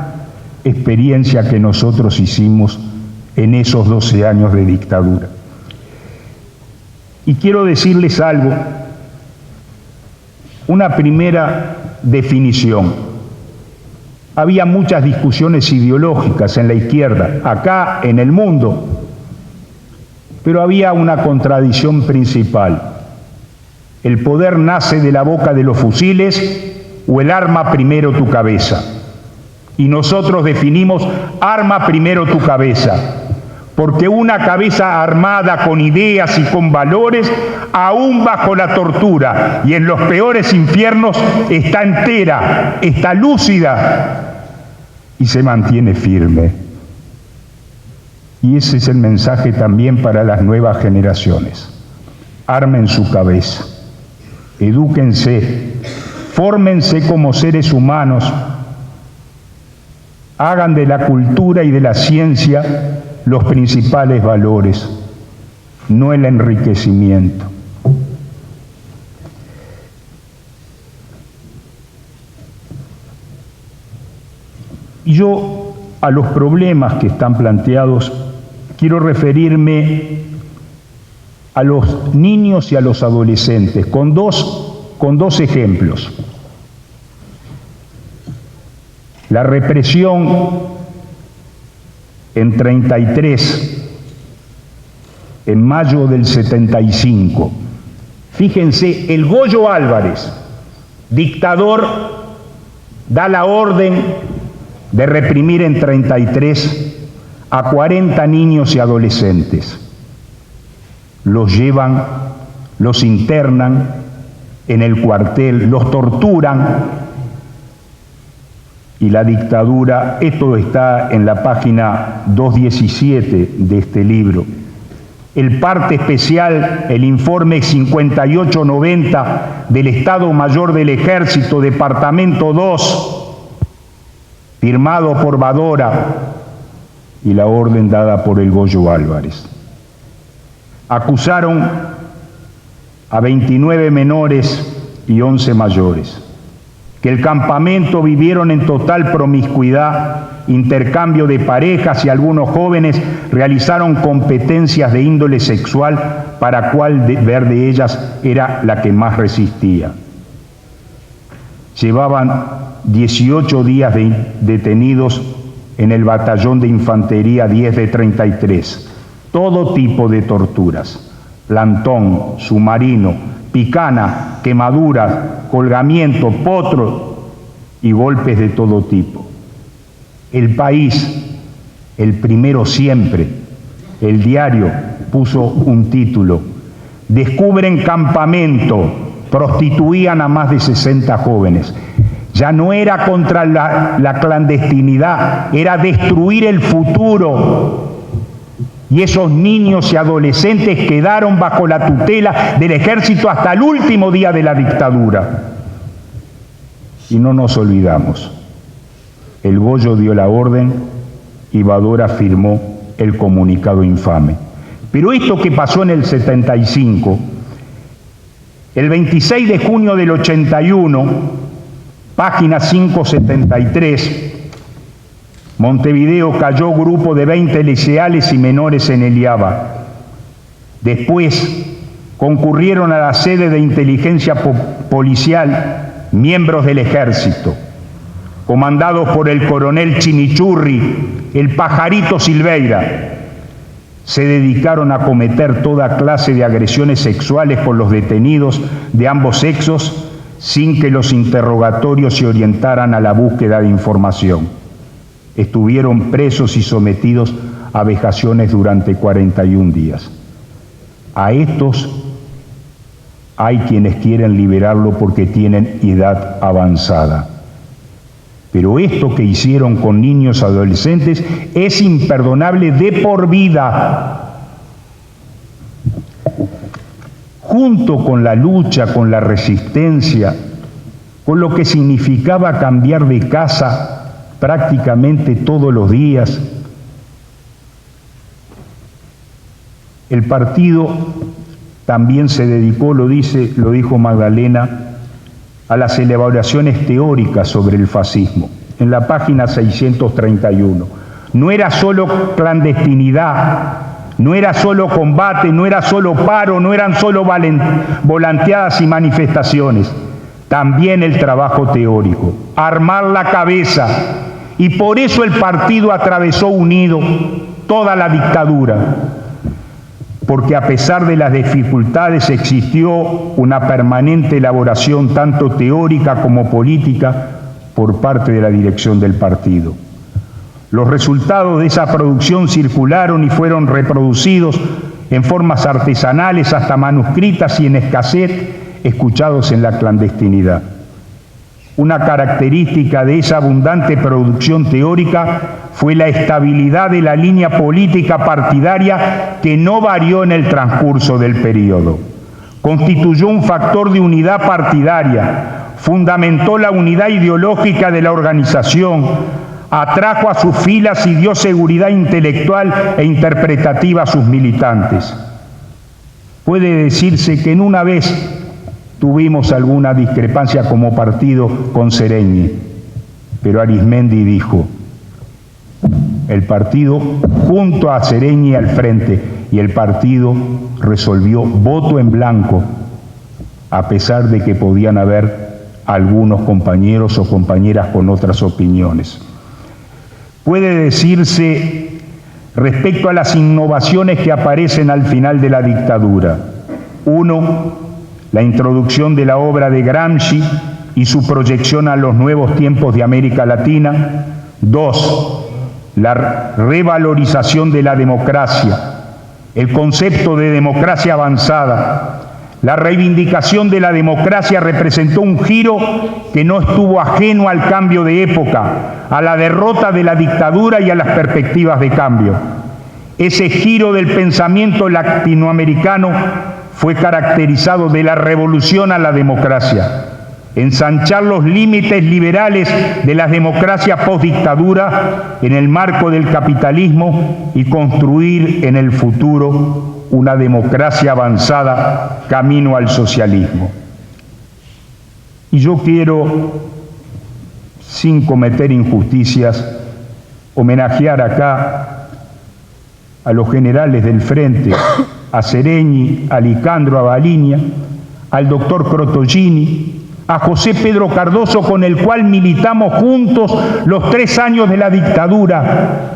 experiencia que nosotros hicimos en esos 12 años de dictadura. Y quiero decirles algo, una primera definición. Había muchas discusiones ideológicas en la izquierda, acá en el mundo, pero había una contradicción principal. ¿El poder nace de la boca de los fusiles o el arma primero tu cabeza? Y nosotros definimos arma primero tu cabeza, porque una cabeza armada con ideas y con valores, aún bajo la tortura y en los peores infiernos, está entera, está lúcida y se mantiene firme. Y ese es el mensaje también para las nuevas generaciones. Armen su cabeza. edúquense, fórmense como seres humanos, hagan de la cultura y de la ciencia los principales valores, no el enriquecimiento. Y yo a los problemas que están planteados quiero referirme a los niños y a los adolescentes con dos ejemplos. La represión en 33, en mayo del 75. Fíjense, el Goyo Álvarez, dictador, da la orden de reprimir en 33 a 40 niños y adolescentes. Los llevan, los internan en el cuartel, los torturan, y la dictadura, esto está en la página 217 de este libro, el parte especial, el informe 5890 del Estado Mayor del Ejército, Departamento 2, firmado por Badora, y la orden dada por el Goyo Álvarez. Acusaron a 29 menores y 11 mayores, que el campamento vivieron en total promiscuidad, intercambio de parejas, y algunos jóvenes realizaron competencias de índole sexual para cuál ver de ellas era la que más resistía. Llevaban 18 días detenidos en el batallón de infantería 10 de 33. Todo tipo de torturas: plantón, submarino, picana, quemaduras, colgamiento, potro y golpes de todo tipo. El País, el primero siempre, el diario, puso un título: descubren campamento, prostituían a más de 60 jóvenes. Ya no era contra la clandestinidad, era destruir el futuro. Y esos niños y adolescentes quedaron bajo la tutela del ejército hasta el último día de la dictadura. Y no nos olvidamos, el Goyo dio la orden y Badora firmó el comunicado infame. Pero esto que pasó en el 75, el 26 de junio del 81, página 573, Montevideo cayó grupo de 20 liceales y menores en Eliaba. Después concurrieron a la sede de inteligencia policial miembros del ejército, comandados por el coronel Chimichurri, el Pajarito Silveira. Se dedicaron a cometer toda clase de agresiones sexuales con los detenidos de ambos sexos sin que los interrogatorios se orientaran a la búsqueda de información. Estuvieron presos y sometidos a vejaciones durante 41 días. A estos hay quienes quieren liberarlo porque tienen edad avanzada. Pero esto que hicieron con niños y adolescentes es imperdonable de por vida. Junto con la lucha, con la resistencia, con lo que significaba cambiar de casa prácticamente todos los días, el partido también se dedicó, lo dijo Magdalena, a las elaboraciones teóricas sobre el fascismo. En la página 631. No era solo clandestinidad, no era solo combate, no era solo paro, no eran solo volanteadas y manifestaciones. También el trabajo teórico, armar la cabeza. Y por eso el partido atravesó unido toda la dictadura, porque a pesar de las dificultades existió una permanente elaboración tanto teórica como política por parte de la dirección del partido. Los resultados de esa producción circularon y fueron reproducidos en formas artesanales, hasta manuscritas y en escasez, escuchados en la clandestinidad. Una característica de esa abundante producción teórica fue la estabilidad de la línea política partidaria que no varió en el transcurso del periodo. constituyó un factor de unidad partidaria, fundamentó la unidad ideológica de la organización, atrajo a sus filas y dio seguridad intelectual e interpretativa a sus militantes. Puede decirse que en una vez tuvimos alguna discrepancia como partido con Seregni, pero Arizmendi dijo: el partido junto a Seregni al frente, y el partido resolvió voto en blanco, a pesar de que podían haber algunos compañeros o compañeras con otras opiniones. Puede decirse respecto a las innovaciones que aparecen al final de la dictadura: 1, la introducción de la obra de Gramsci y su proyección a los nuevos tiempos de América Latina. 2, la revalorización de la democracia, el concepto de democracia avanzada. La reivindicación de la democracia representó un giro que no estuvo ajeno al cambio de época, a la derrota de la dictadura y a las perspectivas de cambio. Ese giro del pensamiento latinoamericano fue caracterizado de la revolución a la democracia, ensanchar los límites liberales de las democracias postdictadura en el marco del capitalismo y construir en el futuro una democracia avanzada camino al socialismo. Y yo quiero, sin cometer injusticias, homenajear acá a los generales del Frente, a Seregni, a Licandro, a Baliña, al doctor Crotogini, a José Pedro Cardoso, con el cual militamos juntos los 3 años de la dictadura.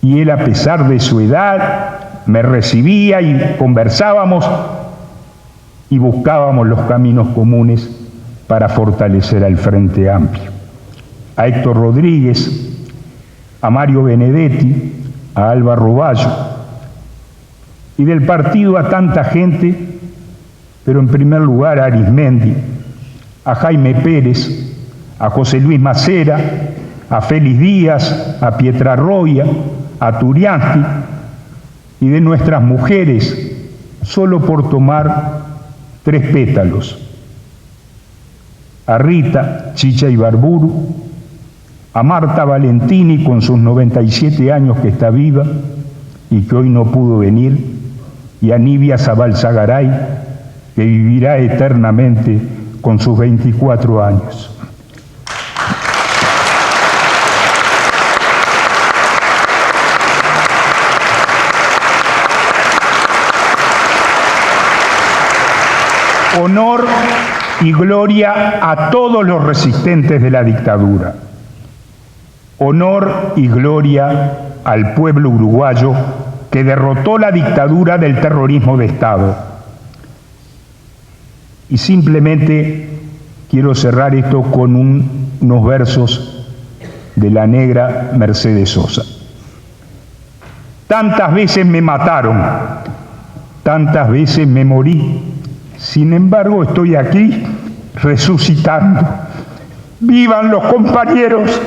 Y él, a pesar de su edad, me recibía y conversábamos y buscábamos los caminos comunes para fortalecer al Frente Amplio. A Héctor Rodríguez, a Mario Benedetti, a Álvaro Bayo, y del partido a tanta gente, pero en primer lugar a Arizmendi, a Jaime Pérez, a José Luis Macera, a Félix Díaz, a Pietrarroya, a Turiansky, y de nuestras mujeres, solo por tomar 3 pétalos: a Rita Chicha Ibarburu, a Marta Valentini con sus 97 años que está viva y que hoy no pudo venir, y a Nibia Zabalzagaray, que vivirá eternamente con sus 24 años. Honor y gloria a todos los resistentes de la dictadura. Honor y gloria al pueblo uruguayo que derrotó la dictadura del terrorismo de Estado. Y simplemente quiero cerrar esto con unos versos de la negra Mercedes Sosa. Tantas veces me mataron, tantas veces me morí, sin embargo estoy aquí resucitando. ¡Vivan los compañeros!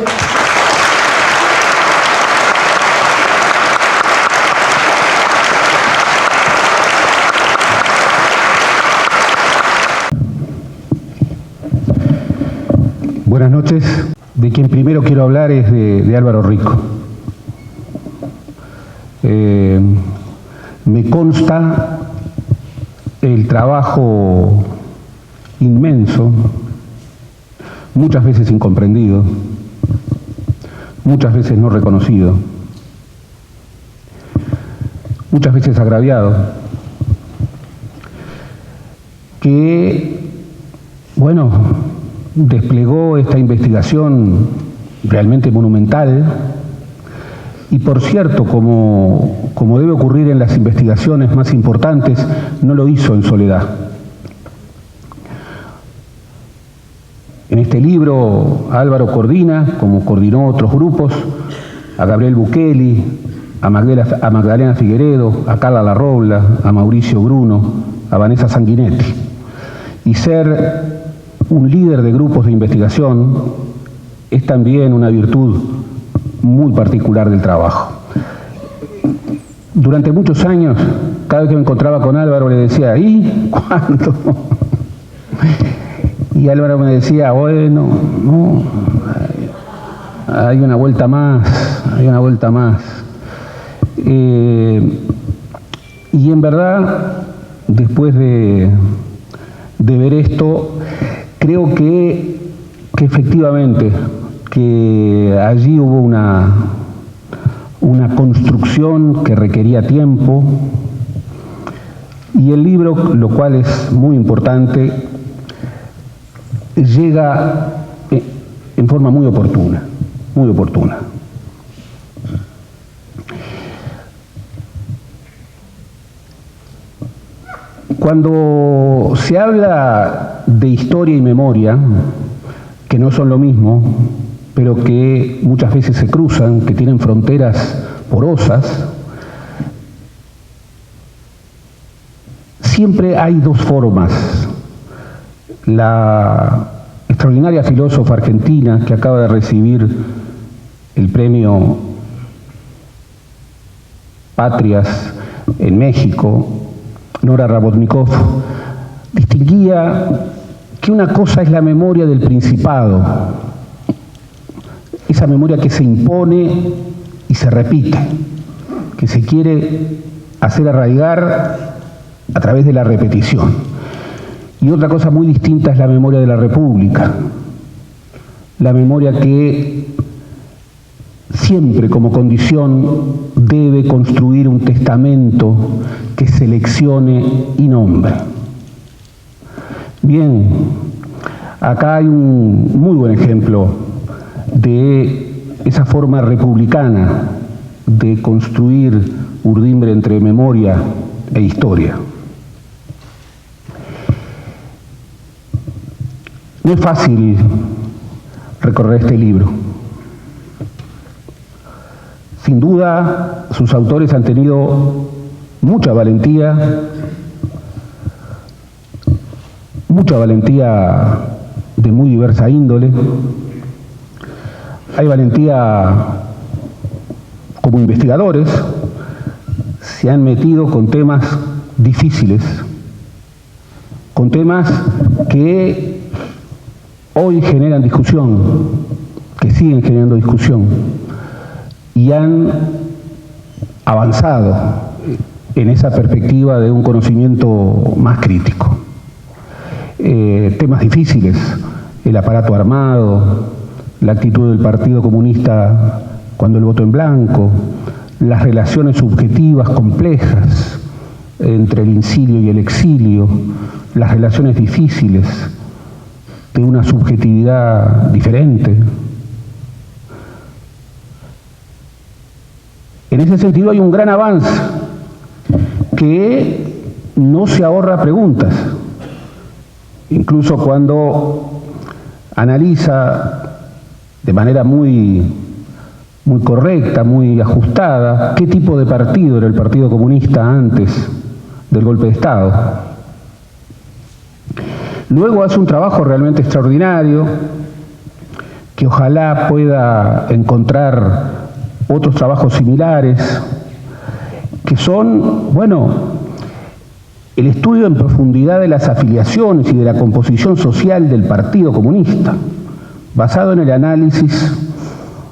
Buenas noches. De quien primero quiero hablar es de Álvaro Rico. Me consta el trabajo inmenso, muchas veces incomprendido, muchas veces no reconocido, muchas veces agraviado, que, bueno, desplegó esta investigación realmente monumental. Y por cierto, como debe ocurrir en las investigaciones más importantes, no lo hizo en soledad. En este libro Álvaro coordina, como coordinó otros grupos, a Gabriel Bukeli, a Magdalena Figueredo, a Carla Larrobla, a Mauricio Bruno, a Vanessa Sanguinetti. Y ser un líder de grupos de investigación es también una virtud muy particular del trabajo. Durante muchos años cada vez que me encontraba con Álvaro le decía, ¿y cuándo? Y Álvaro me decía, bueno, no, hay una vuelta más, hay una vuelta más. Y en verdad, después de ver esto, creo que efectivamente, que allí hubo una construcción que requería tiempo, y el libro, lo cual es muy importante, llega en forma muy oportuna, muy oportuna. Cuando se habla de historia y memoria, que no son lo mismo, pero que muchas veces se cruzan, que tienen fronteras porosas, siempre hay dos formas. La extraordinaria filósofa argentina que acaba de recibir el premio Patrias en México, Nora Rabotnikov, distinguía que una cosa es la memoria del Principado, esa memoria que se impone y se repite, que se quiere hacer arraigar a través de la repetición. Y otra cosa muy distinta es la memoria de la República, la memoria que siempre como condición debe construir un testamento que seleccione y nombre. Bien, acá hay un muy buen ejemplo de esa forma republicana de construir urdimbre entre memoria e historia. No es fácil recorrer este libro. Sin duda, sus autores han tenido mucha valentía de muy diversa índole. Hay valentía como investigadores, se han metido con temas difíciles, con temas que hoy generan discusión, que siguen generando discusión, y han avanzado en esa perspectiva de un conocimiento más crítico. Temas difíciles, el aparato armado, la actitud del Partido Comunista cuando el voto en blanco, las relaciones subjetivas complejas entre el incilio y el exilio, las relaciones difíciles de una subjetividad diferente. En ese sentido hay un gran avance que no se ahorra preguntas. Incluso cuando analiza de manera muy correcta, muy ajustada, qué tipo de partido era el Partido Comunista antes del golpe de Estado. Luego hace un trabajo realmente extraordinario, que ojalá pueda encontrar otros trabajos similares, que son, bueno, el estudio en profundidad de las afiliaciones y de la composición social del Partido Comunista, basado en el análisis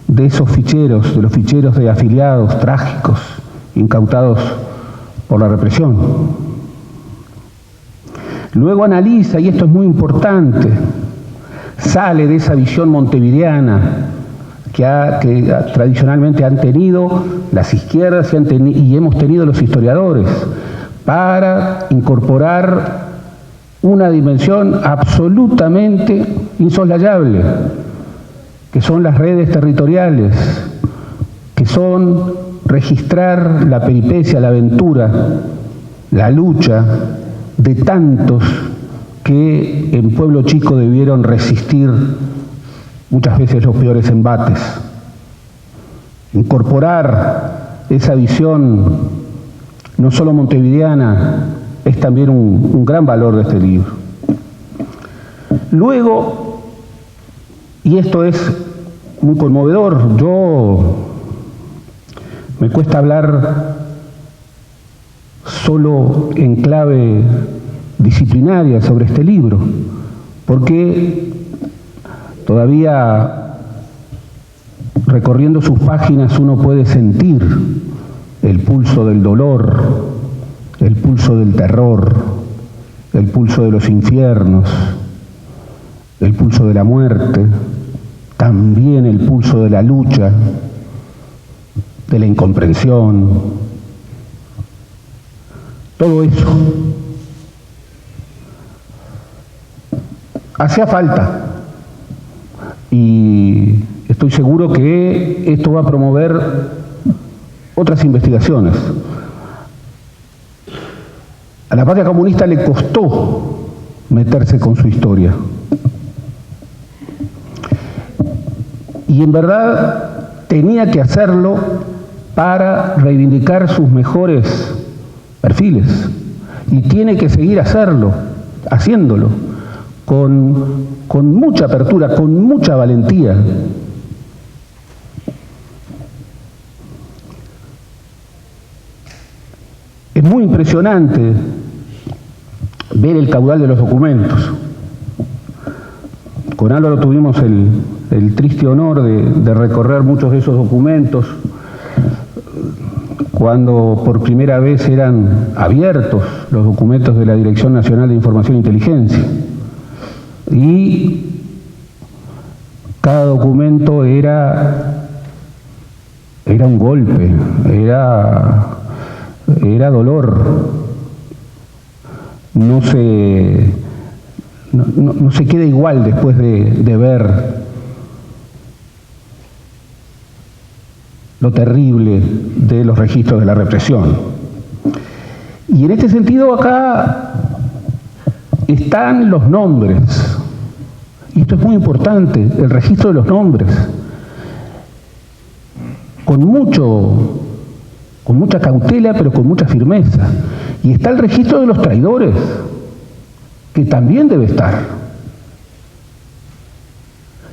de esos ficheros, de los ficheros de afiliados trágicos, incautados por la represión. Luego analiza, y esto es muy importante, sale de esa visión montevideana que tradicionalmente han tenido las izquierdas y hemos tenido los historiadores, para incorporar una dimensión absolutamente insoslayable, que son las redes territoriales, que son registrar la peripecia, la aventura, la lucha de tantos que en Pueblo Chico debieron resistir muchas veces los peores embates. Incorporar esa visión no solo montevideana es también un gran valor de este libro. Luego, y esto es muy conmovedor, me cuesta hablar solo en clave disciplinaria sobre este libro, porque todavía recorriendo sus páginas uno puede sentir el pulso del dolor, el pulso del terror, el pulso de los infiernos, el pulso de la muerte, también el pulso de la lucha, de la incomprensión. Todo eso hacía falta, y estoy seguro que esto va a promover otras investigaciones. A la Patria Comunista le costó meterse con su historia. Y en verdad tenía que hacerlo para reivindicar sus mejores perfiles. Y tiene que seguir haciéndolo, con mucha apertura, con mucha valentía. Es muy impresionante ver el caudal de los documentos. Con Álvaro tuvimos el triste honor de recorrer muchos de esos documentos cuando por primera vez eran abiertos los documentos de la Dirección Nacional de Información e Inteligencia. Y cada documento era un golpe, era dolor. No se queda igual después de ver lo terrible de los registros de la represión. Y en este sentido acá están los nombres. Y esto es muy importante, el registro de los nombres. Con mucha cautela, pero con mucha firmeza. Y está el registro de los traidores, que también debe estar.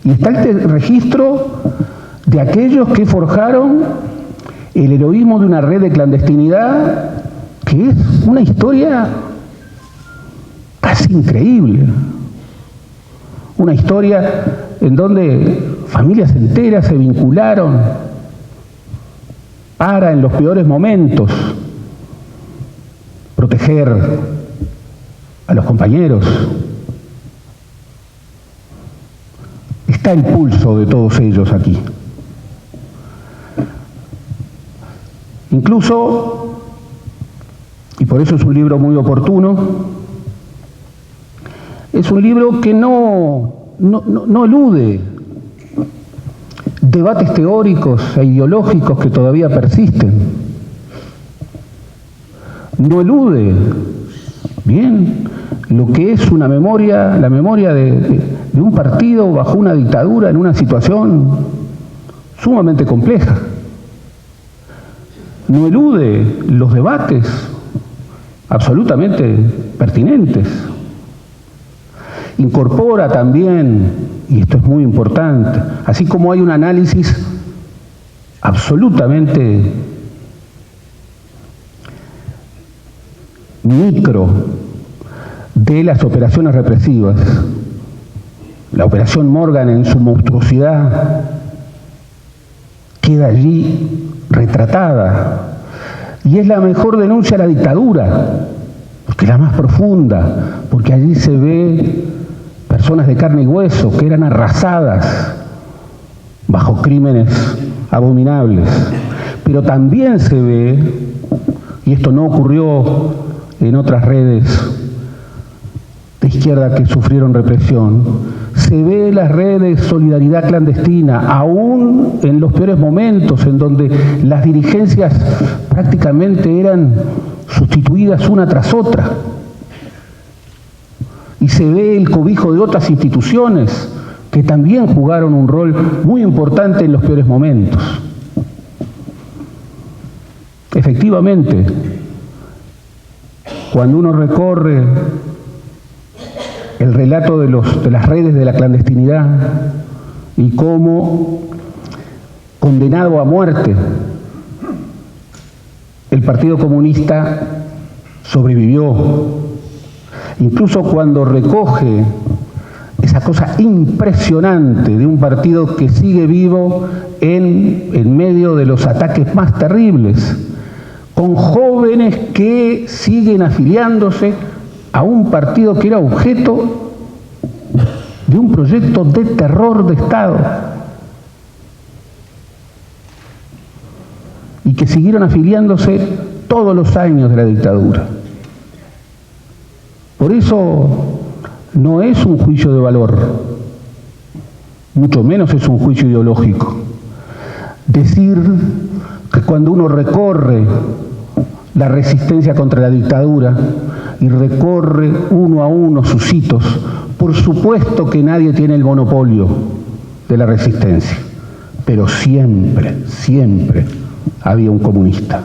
Y está el registro de aquellos que forjaron el heroísmo de una red de clandestinidad, que es una historia casi increíble. Una historia en donde familias enteras se vincularon para, en los peores momentos, proteger a los compañeros. Está el pulso de todos ellos aquí. Incluso, y por eso es un libro muy oportuno, es un libro que no elude debates teóricos e ideológicos que todavía persisten. No elude, bien, lo que es una memoria, la memoria de un partido bajo una dictadura en una situación sumamente compleja. No elude los debates absolutamente pertinentes. Incorpora también, y esto es muy importante, así como hay un análisis absolutamente micro de las operaciones represivas, la operación Morgan en su monstruosidad queda allí retratada, y es la mejor denuncia a la dictadura, porque es la más profunda, porque allí se ve personas de carne y hueso que eran arrasadas bajo crímenes abominables. Pero también se ve, y esto no ocurrió en otras redes de izquierda que sufrieron represión, se ve las redes de solidaridad clandestina, aún en los peores momentos, en donde las dirigencias prácticamente eran sustituidas una tras otra. Y se ve el cobijo de otras instituciones que también jugaron un rol muy importante en los peores momentos. Efectivamente, cuando uno recorre el relato de las redes de la clandestinidad y cómo, condenado a muerte, el Partido Comunista sobrevivió. Incluso cuando recoge esa cosa impresionante de un partido que sigue vivo en medio de los ataques más terribles, con jóvenes que siguen afiliándose a un partido que era objeto de un proyecto de terror de Estado y que siguieron afiliándose todos los años de la dictadura. Por eso no es un juicio de valor, mucho menos es un juicio ideológico. Decir que cuando uno recorre la resistencia contra la dictadura y recorre uno a uno sus hitos, por supuesto que nadie tiene el monopolio de la resistencia, pero siempre, siempre había un comunista.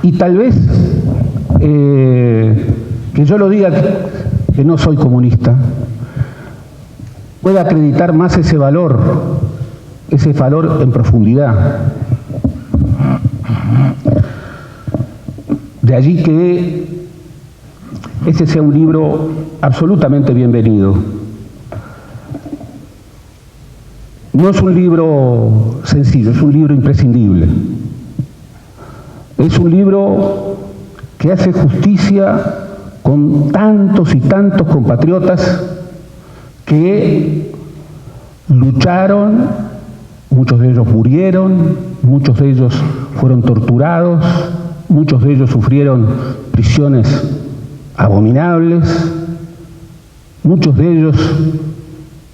Y tal vez que yo lo diga que no soy comunista, pueda acreditar más ese valor en profundidad. De allí que ese sea un libro absolutamente bienvenido. No es un libro sencillo, es un libro imprescindible. Es un libro que hace justicia con tantos y tantos compatriotas que lucharon, muchos de ellos murieron, muchos de ellos fueron torturados, muchos de ellos sufrieron prisiones abominables, muchos de ellos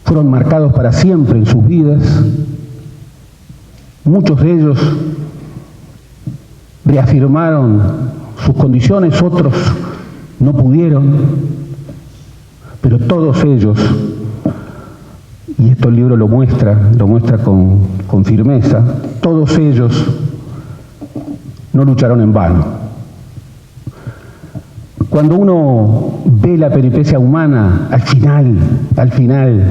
fueron marcados para siempre en sus vidas, muchos de ellos reafirmaron sus condiciones, otros no pudieron, pero todos ellos, y esto el libro lo muestra con firmeza, todos ellos no lucharon en vano. Cuando uno ve la peripecia humana, al final,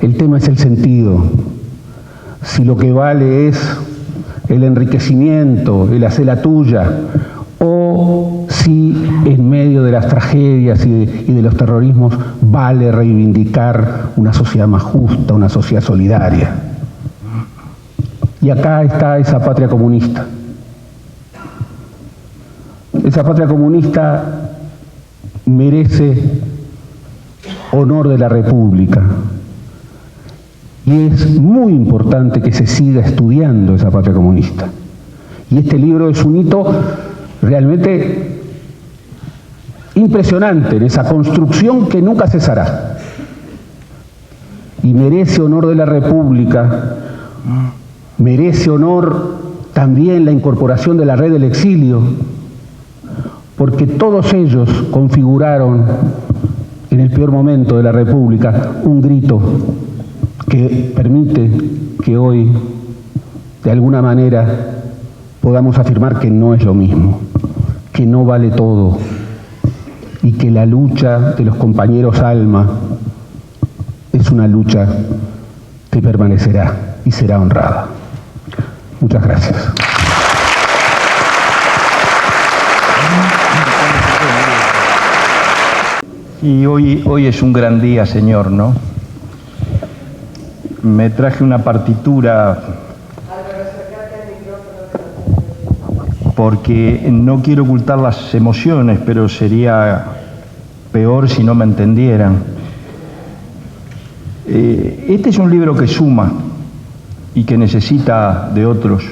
el tema es el sentido. Si lo que vale es el enriquecimiento, el hacer la tuya, o si en medio de las tragedias y de los terrorismos vale reivindicar una sociedad más justa, una sociedad solidaria. Y acá está esa patria comunista. Esa patria comunista merece honor de la República. Y es muy importante que se siga estudiando esa patria comunista. Y este libro es un hito realmente impresionante en esa construcción que nunca cesará. Y merece honor de la República, merece honor también la incorporación de la red del exilio, porque todos ellos configuraron en el peor momento de la República un grito que permite que hoy, de alguna manera, podamos afirmar que no es lo mismo, que no vale todo, y que la lucha de los compañeros Alma es una lucha que permanecerá y será honrada. Muchas gracias. Y hoy es un gran día, Señor, ¿no? Me traje una partitura porque no quiero ocultar las emociones, pero sería peor si no me entendieran. Este es un libro que suma y que necesita de otros.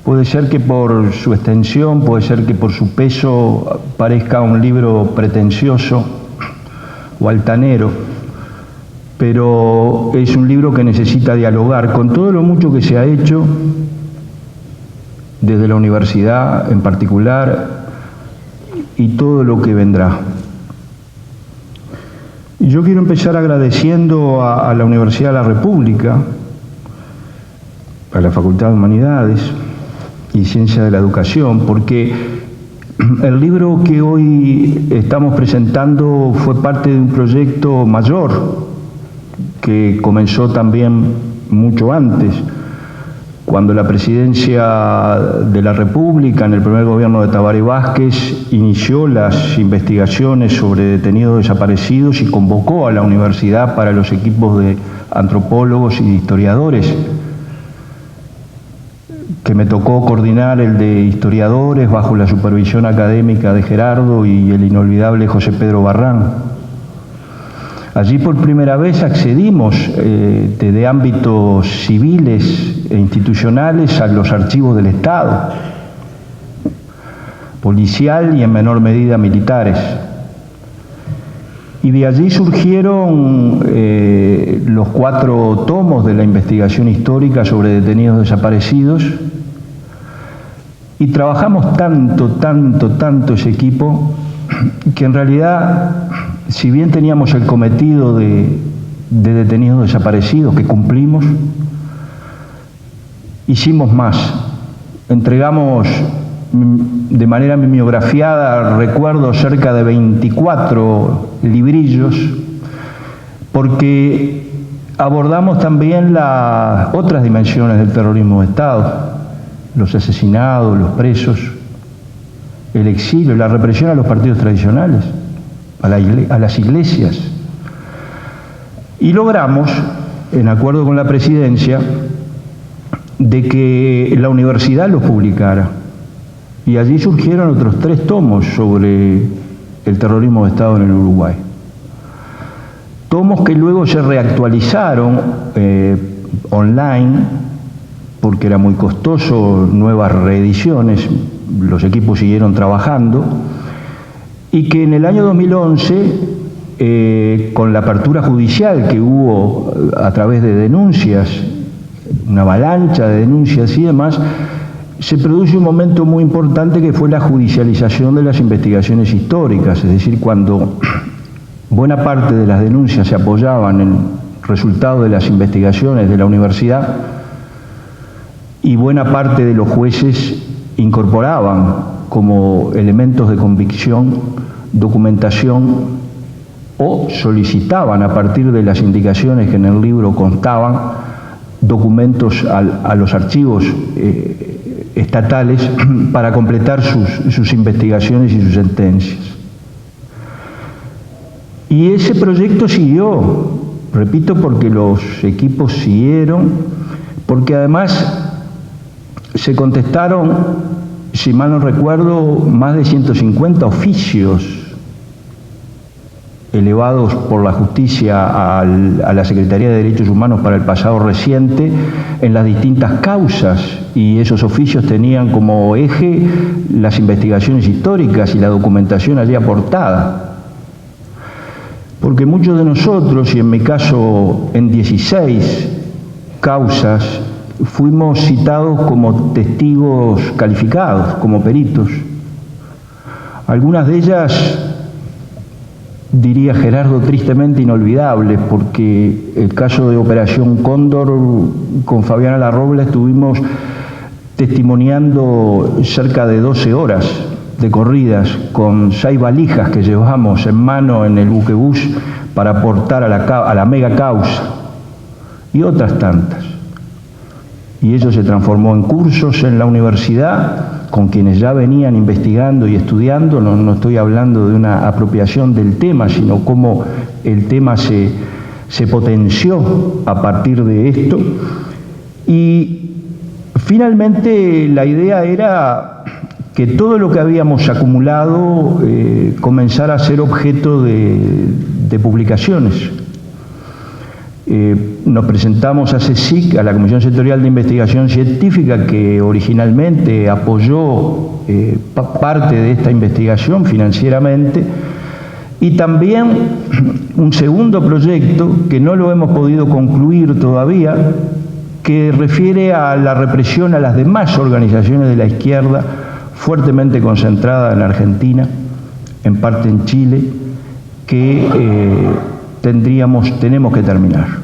Puede ser que por su extensión, puede ser que por su peso parezca un libro pretencioso o altanero, pero es un libro que necesita dialogar con todo lo mucho que se ha hecho desde la universidad en particular y todo lo que vendrá. Yo quiero empezar agradeciendo a la Universidad de la República, a la Facultad de Humanidades y Ciencias de la Educación, porque el libro que hoy estamos presentando fue parte de un proyecto mayor que comenzó también mucho antes, cuando la presidencia de la República, en el primer gobierno de Tabaré Vázquez, inició las investigaciones sobre detenidos desaparecidos y convocó a la universidad para los equipos de antropólogos y historiadores, que me tocó coordinar el de historiadores bajo la supervisión académica de Gerardo y el inolvidable José Pedro Barrán. Allí por primera vez accedimos de ámbitos civiles e institucionales a los archivos del Estado, policial y en menor medida militares. Y de allí surgieron los 4 tomos de la investigación histórica sobre detenidos desaparecidos, y trabajamos tanto ese equipo, que en realidad, si bien teníamos el cometido de detenidos desaparecidos que cumplimos, hicimos más. Entregamos de manera mimeografiada, recuerdo, cerca de 24 librillos, porque abordamos también las otras dimensiones del terrorismo de Estado: los asesinados, los presos, el exilio, la represión a los partidos tradicionales, a las iglesias. Y logramos, en acuerdo con la presidencia, de que la universidad los publicara. Y allí surgieron otros 3 tomos sobre el terrorismo de Estado en el Uruguay. Tomos que luego se reactualizaron online, porque era muy costoso, nuevas reediciones, los equipos siguieron trabajando, y que en el año 2011, con la apertura judicial que hubo a través de denuncias, una avalancha de denuncias y demás, se produce un momento muy importante que fue la judicialización de las investigaciones históricas, es decir, cuando buena parte de las denuncias se apoyaban en resultado de las investigaciones de la universidad y buena parte de los jueces incorporaban como elementos de convicción, documentación, o solicitaban a partir de las indicaciones que en el libro constaban documentos a los archivos estatales para completar sus investigaciones y sus sentencias. Y ese proyecto siguió, repito, porque los equipos siguieron, porque además se contestaron, si mal no recuerdo, más de 150 oficios elevados por la justicia a la Secretaría de Derechos Humanos para el pasado reciente en las distintas causas, y esos oficios tenían como eje las investigaciones históricas y la documentación allí aportada. Porque muchos de nosotros, y en mi caso en 16 causas, fuimos citados como testigos calificados, como peritos. Algunas de ellas, diría Gerardo, tristemente inolvidables, porque el caso de Operación Cóndor, con Fabiana Larroble estuvimos testimoniando cerca de 12 horas de corridas, con 6 valijas que llevamos en mano en el buquebús para aportar a la mega causa, y otras tantas. Y eso se transformó en cursos en la universidad, con quienes ya venían investigando y estudiando. No estoy hablando de una apropiación del tema, sino cómo el tema se potenció a partir de esto. Y finalmente la idea era que todo lo que habíamos acumulado comenzara a ser objeto de publicaciones. Nos presentamos a CSIC, a la Comisión Sectorial de Investigación Científica, que originalmente apoyó parte de esta investigación financieramente, y también un segundo proyecto que no lo hemos podido concluir todavía, que refiere a la represión a las demás organizaciones de la izquierda, fuertemente concentrada en Argentina, en parte en Chile, que tenemos que terminar.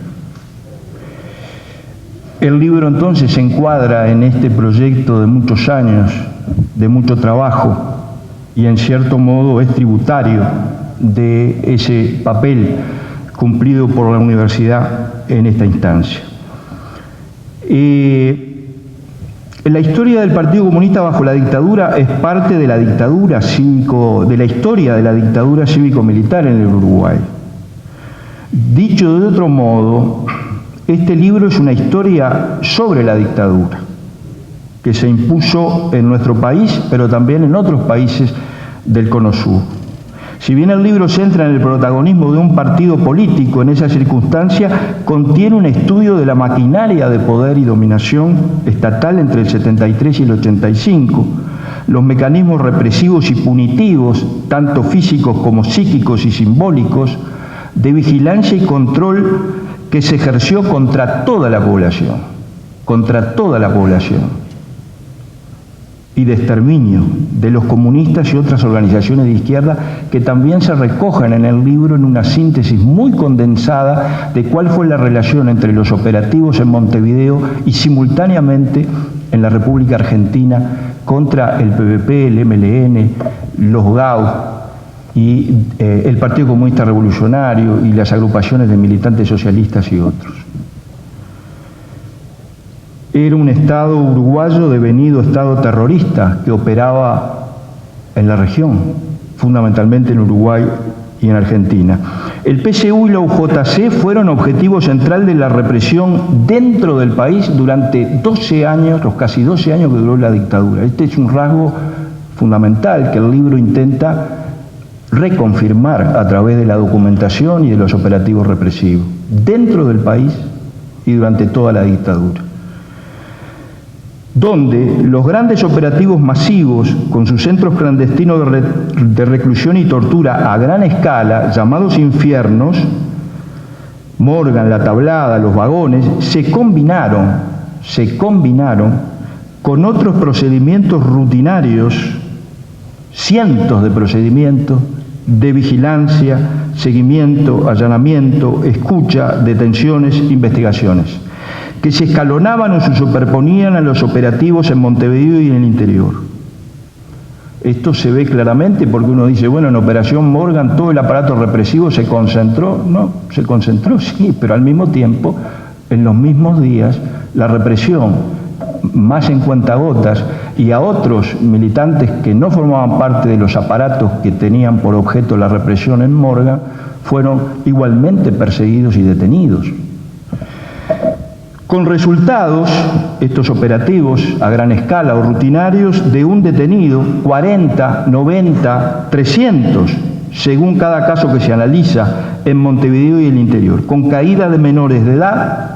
El libro entonces se encuadra en este proyecto de muchos años, de mucho trabajo y en cierto modo es tributario de ese papel cumplido por la universidad en esta instancia. La historia del Partido Comunista bajo la dictadura es parte de la dictadura de la historia de la dictadura cívico-militar en el Uruguay. Dicho de otro modo, este libro es una historia sobre la dictadura que se impuso en nuestro país, pero también en otros países del Cono Sur. Si bien el libro se centra en el protagonismo de un partido político en esa circunstancia, contiene un estudio de la maquinaria de poder y dominación estatal entre el 73 y el 85, los mecanismos represivos y punitivos, tanto físicos como psíquicos y simbólicos, de vigilancia y control que se ejerció contra toda la población, y de exterminio de los comunistas y otras organizaciones de izquierda que también se recogen en el libro en una síntesis muy condensada de cuál fue la relación entre los operativos en Montevideo y simultáneamente en la República Argentina contra el PVP, el MLN, los GAU y el Partido Comunista Revolucionario y las agrupaciones de militantes socialistas y otros. Era un Estado uruguayo devenido Estado terrorista que operaba en la región, fundamentalmente en Uruguay y en Argentina. El PSU y la UJC fueron objetivo central de la represión dentro del país durante 12 años, los casi 12 años que duró la dictadura. Este es un rasgo fundamental que el libro intenta reconfirmar a través de la documentación y de los operativos represivos, dentro del país y durante toda la dictadura, donde los grandes operativos masivos con sus centros clandestinos de reclusión y tortura a gran escala, llamados infiernos, Morgan, La Tablada, Los Vagones, se combinaron con otros procedimientos rutinarios, cientos de procedimientos de vigilancia, seguimiento, allanamiento, escucha, detenciones, investigaciones, que se escalonaban o se superponían a los operativos en Montevideo y en el interior. Esto se ve claramente porque uno dice, bueno, en Operación Morgan todo el aparato represivo se concentró. No, se concentró, sí, pero al mismo tiempo, en los mismos días, la represión, más en cuentagotas, y a otros militantes que no formaban parte de los aparatos que tenían por objeto la represión en Morgan, fueron igualmente perseguidos y detenidos. Con resultados, estos operativos a gran escala o rutinarios, de un detenido, 40, 90, 300, según cada caso que se analiza en Montevideo y el interior, con caída de menores de edad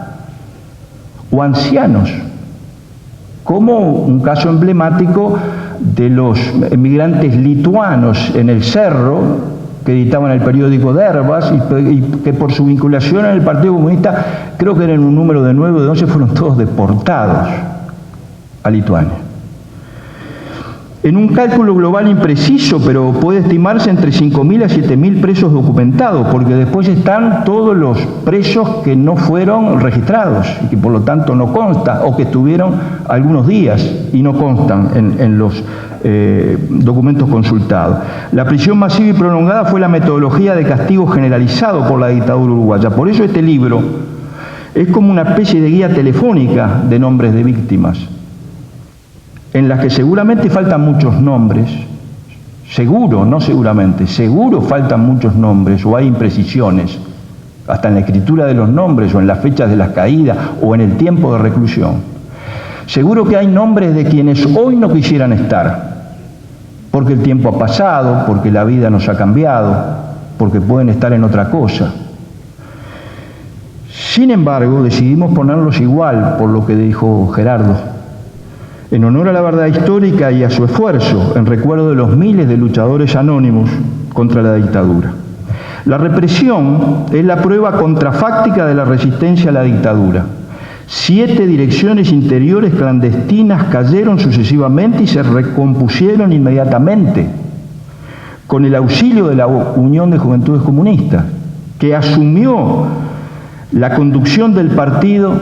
o ancianos, como un caso emblemático de los emigrantes lituanos en el Cerro, que editaban el periódico Derbas y que por su vinculación en el Partido Comunista, creo que eran un número de 9 o de 11, fueron todos deportados a Lituania. En un cálculo global impreciso, pero puede estimarse entre 5.000 a 7.000 presos documentados, porque después están todos los presos que no fueron registrados y que por lo tanto no consta, o que estuvieron algunos días y no constan en los documentos consultados. La prisión masiva y prolongada fue la metodología de castigo generalizado por la dictadura uruguaya. Por eso este libro es como una especie de guía telefónica de nombres de víctimas, en las que seguramente faltan muchos nombres, seguro, no seguramente, seguro faltan muchos nombres o hay imprecisiones, hasta en la escritura de los nombres o en las fechas de las caídas o en el tiempo de reclusión. Seguro que hay nombres de quienes hoy no quisieran estar, porque el tiempo ha pasado, porque la vida nos ha cambiado, porque pueden estar en otra cosa. Sin embargo, decidimos ponerlos igual, por lo que dijo Gerardo, en honor a la verdad histórica y a su esfuerzo, en recuerdo de los miles de luchadores anónimos contra la dictadura. La represión es la prueba contrafáctica de la resistencia a la dictadura. 7 direcciones interiores clandestinas cayeron sucesivamente y se recompusieron inmediatamente, con el auxilio de la Unión de Juventudes Comunistas, que asumió la conducción del partido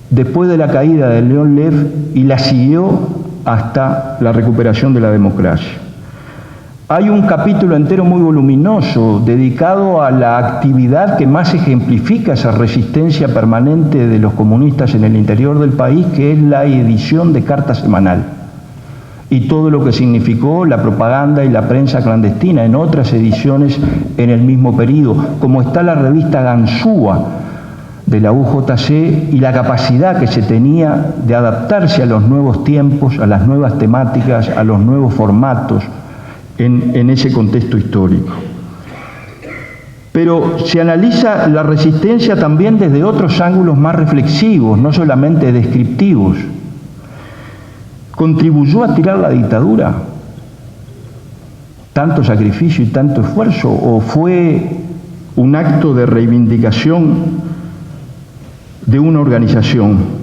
después de la caída de León Lev y la siguió hasta la recuperación de la democracia. Hay un capítulo entero muy voluminoso dedicado a la actividad que más ejemplifica esa resistencia permanente de los comunistas en el interior del país, que es la edición de Carta Semanal y todo lo que significó la propaganda y la prensa clandestina en otras ediciones en el mismo periodo, como está la revista Ganzúa de la UJC y la capacidad que se tenía de adaptarse a los nuevos tiempos, a las nuevas temáticas, a los nuevos formatos en ese contexto histórico. Pero se analiza la resistencia también desde otros ángulos más reflexivos, no solamente descriptivos. ¿Contribuyó a tirar la dictadura tanto sacrificio y tanto esfuerzo, o fue un acto de reivindicación de una organización?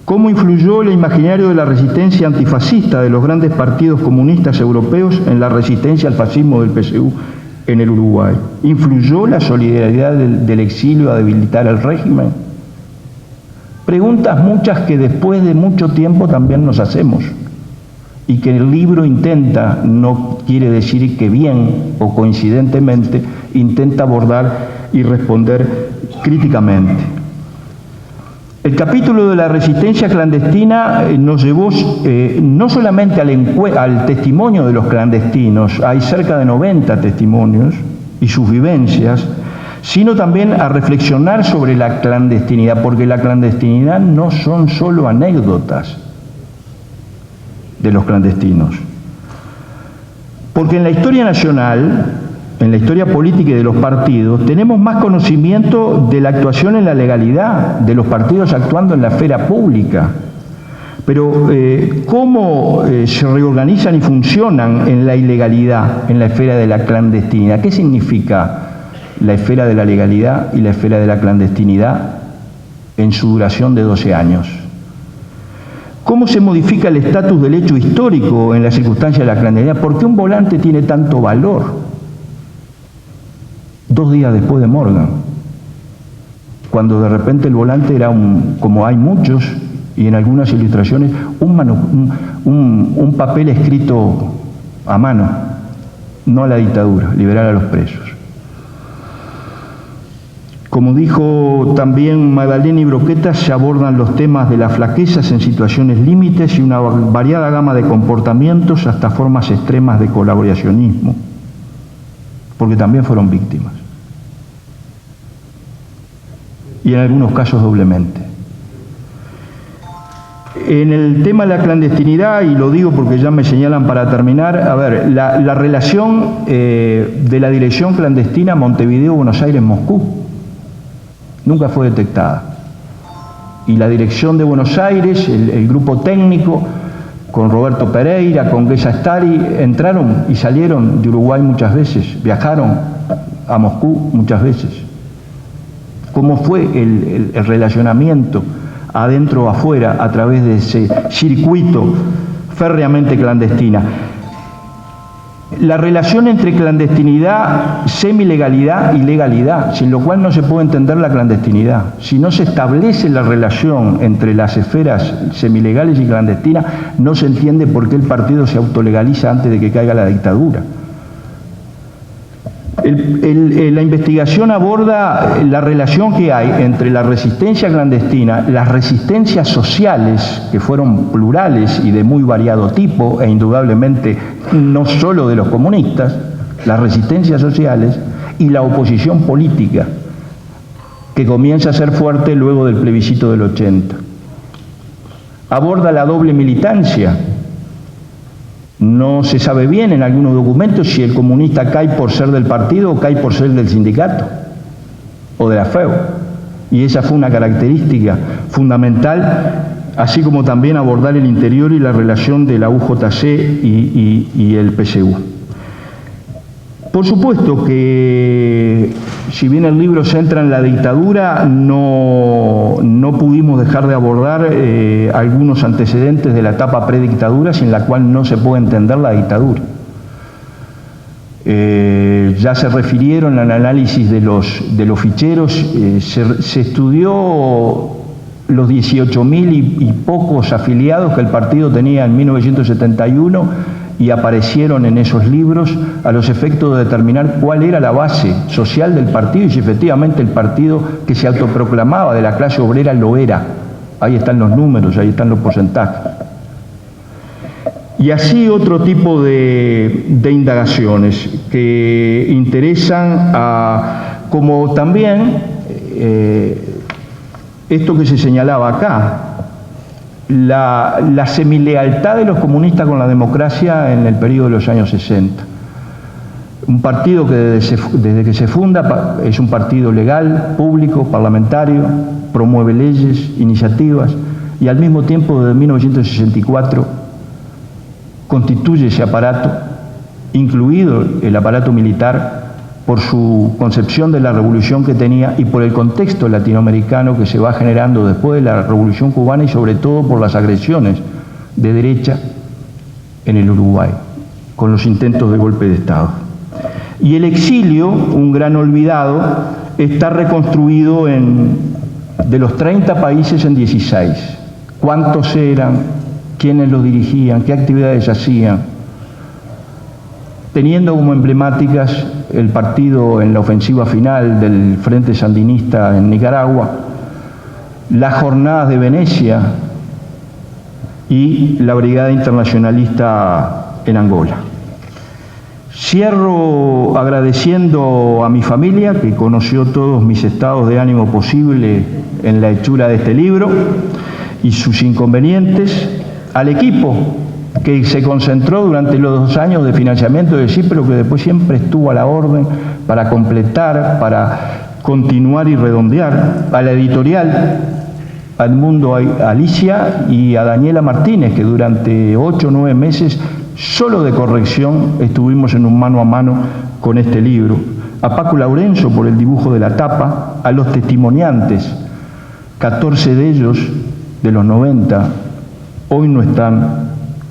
¿Cómo influyó el imaginario de la resistencia antifascista de los grandes partidos comunistas europeos en la resistencia al fascismo del PSU en el Uruguay? ¿Influyó la solidaridad del exilio a debilitar el régimen? Preguntas muchas que después de mucho tiempo también nos hacemos y que el libro intenta, no quiere decir que bien o coincidentemente, intenta abordar y responder críticamente. El capítulo de la resistencia clandestina nos llevó no solamente al testimonio de los clandestinos, hay cerca de 90 testimonios y sus vivencias, sino también a reflexionar sobre la clandestinidad, porque la clandestinidad no son solo anécdotas de los clandestinos. Porque en la historia nacional, en la historia política y de los partidos, tenemos más conocimiento de la actuación en la legalidad, de los partidos actuando en la esfera pública. Pero ¿cómo se reorganizan y funcionan en la ilegalidad, en la esfera de la clandestinidad? ¿Qué significa la esfera de la legalidad y la esfera de la clandestinidad en su duración de 12 años? ¿Cómo se modifica el estatus del hecho histórico en la circunstancia de la clandestinidad? ¿Por qué un volante tiene tanto valor 2 días después de Morgan, cuando de repente el volante era como hay muchos, y en algunas ilustraciones, un papel escrito a mano, no a la dictadura, liberar a los presos? Como dijo también Magdalena y Broqueta, se abordan los temas de las flaquezas en situaciones límites y una variada gama de comportamientos hasta formas extremas de colaboracionismo, porque también fueron víctimas. Y en algunos casos doblemente. En el tema de la clandestinidad, y lo digo porque ya me señalan para terminar, a ver, la relación de la dirección clandestina Montevideo, Buenos Aires, Moscú, nunca fue detectada. Y la dirección de Buenos Aires, el grupo técnico, con Roberto Pereira, con Gesa Stari, entraron y salieron de Uruguay muchas veces, viajaron a Moscú muchas veces. ¿Cómo fue el relacionamiento adentro o afuera a través de ese circuito férreamente clandestina? La relación entre clandestinidad, semilegalidad y legalidad, sin lo cual no se puede entender la clandestinidad. Si no se establece la relación entre las esferas semilegales y clandestinas, no se entiende por qué el partido se autolegaliza antes de que caiga la dictadura. La investigación aborda la relación que hay entre la resistencia clandestina, las resistencias sociales, que fueron plurales y de muy variado tipo, e indudablemente no solo de los comunistas, las resistencias sociales, y la oposición política, que comienza a ser fuerte luego del plebiscito del 80. Aborda la doble militancia. No se sabe bien en algunos documentos si el comunista cae por ser del partido o cae por ser del sindicato o de la FEU. Y esa fue una característica fundamental, así como también abordar el interior y la relación de la UJC y el PSU. Por supuesto que, si bien el libro se centra en la dictadura, no pudimos dejar de abordar algunos antecedentes de la etapa predictadura sin la cual no se puede entender la dictadura. Ya se refirieron al análisis de los ficheros, se estudió los 18.000 y pocos afiliados que el partido tenía en 1971 y aparecieron en esos libros a los efectos de determinar cuál era la base social del partido y si efectivamente el partido que se autoproclamaba de la clase obrera lo era. Ahí están los números, ahí están los porcentajes. Y así otro tipo de indagaciones que interesan como también esto que se señalaba acá, la semilealtad de los comunistas con la democracia en el periodo de los años 60. Un partido que desde que se funda es un partido legal, público, parlamentario, promueve leyes, iniciativas, y al mismo tiempo desde 1964 constituye ese aparato, incluido el aparato militar, por su concepción de la revolución que tenía y por el contexto latinoamericano que se va generando después de la revolución cubana y sobre todo por las agresiones de derecha en el Uruguay, con los intentos de golpe de Estado. Y el exilio, un gran olvidado, está reconstruido de los 30 países en 16. ¿Cuántos eran? ¿Quiénes los dirigían? ¿Qué actividades hacían? Teniendo como emblemáticas el partido en la ofensiva final del Frente Sandinista en Nicaragua, las jornadas de Venecia y la Brigada Internacionalista en Angola. Cierro agradeciendo a mi familia, que conoció todos mis estados de ánimo posible en la hechura de este libro y sus inconvenientes, al equipo que se concentró durante los 2 años de financiamiento de CIP, pero que después siempre estuvo a la orden para completar, para continuar y redondear, a la editorial, a Edmundo Alicia y a Daniela Martínez, que durante 8 o 9 meses solo de corrección estuvimos en un mano a mano con este libro, a Paco Laurenzo por el dibujo de la tapa, a los testimoniantes, 14 de ellos de los 90 hoy no están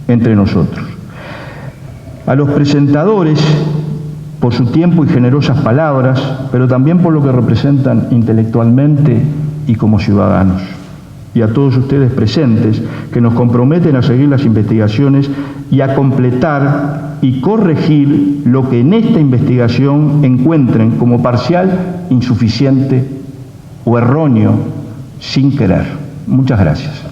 entre nosotros. A los presentadores por su tiempo y generosas palabras, pero también por lo que representan intelectualmente y como ciudadanos. Y a todos ustedes presentes que nos comprometen a seguir las investigaciones y a completar y corregir lo que en esta investigación encuentren como parcial, insuficiente o erróneo sin querer. Muchas gracias.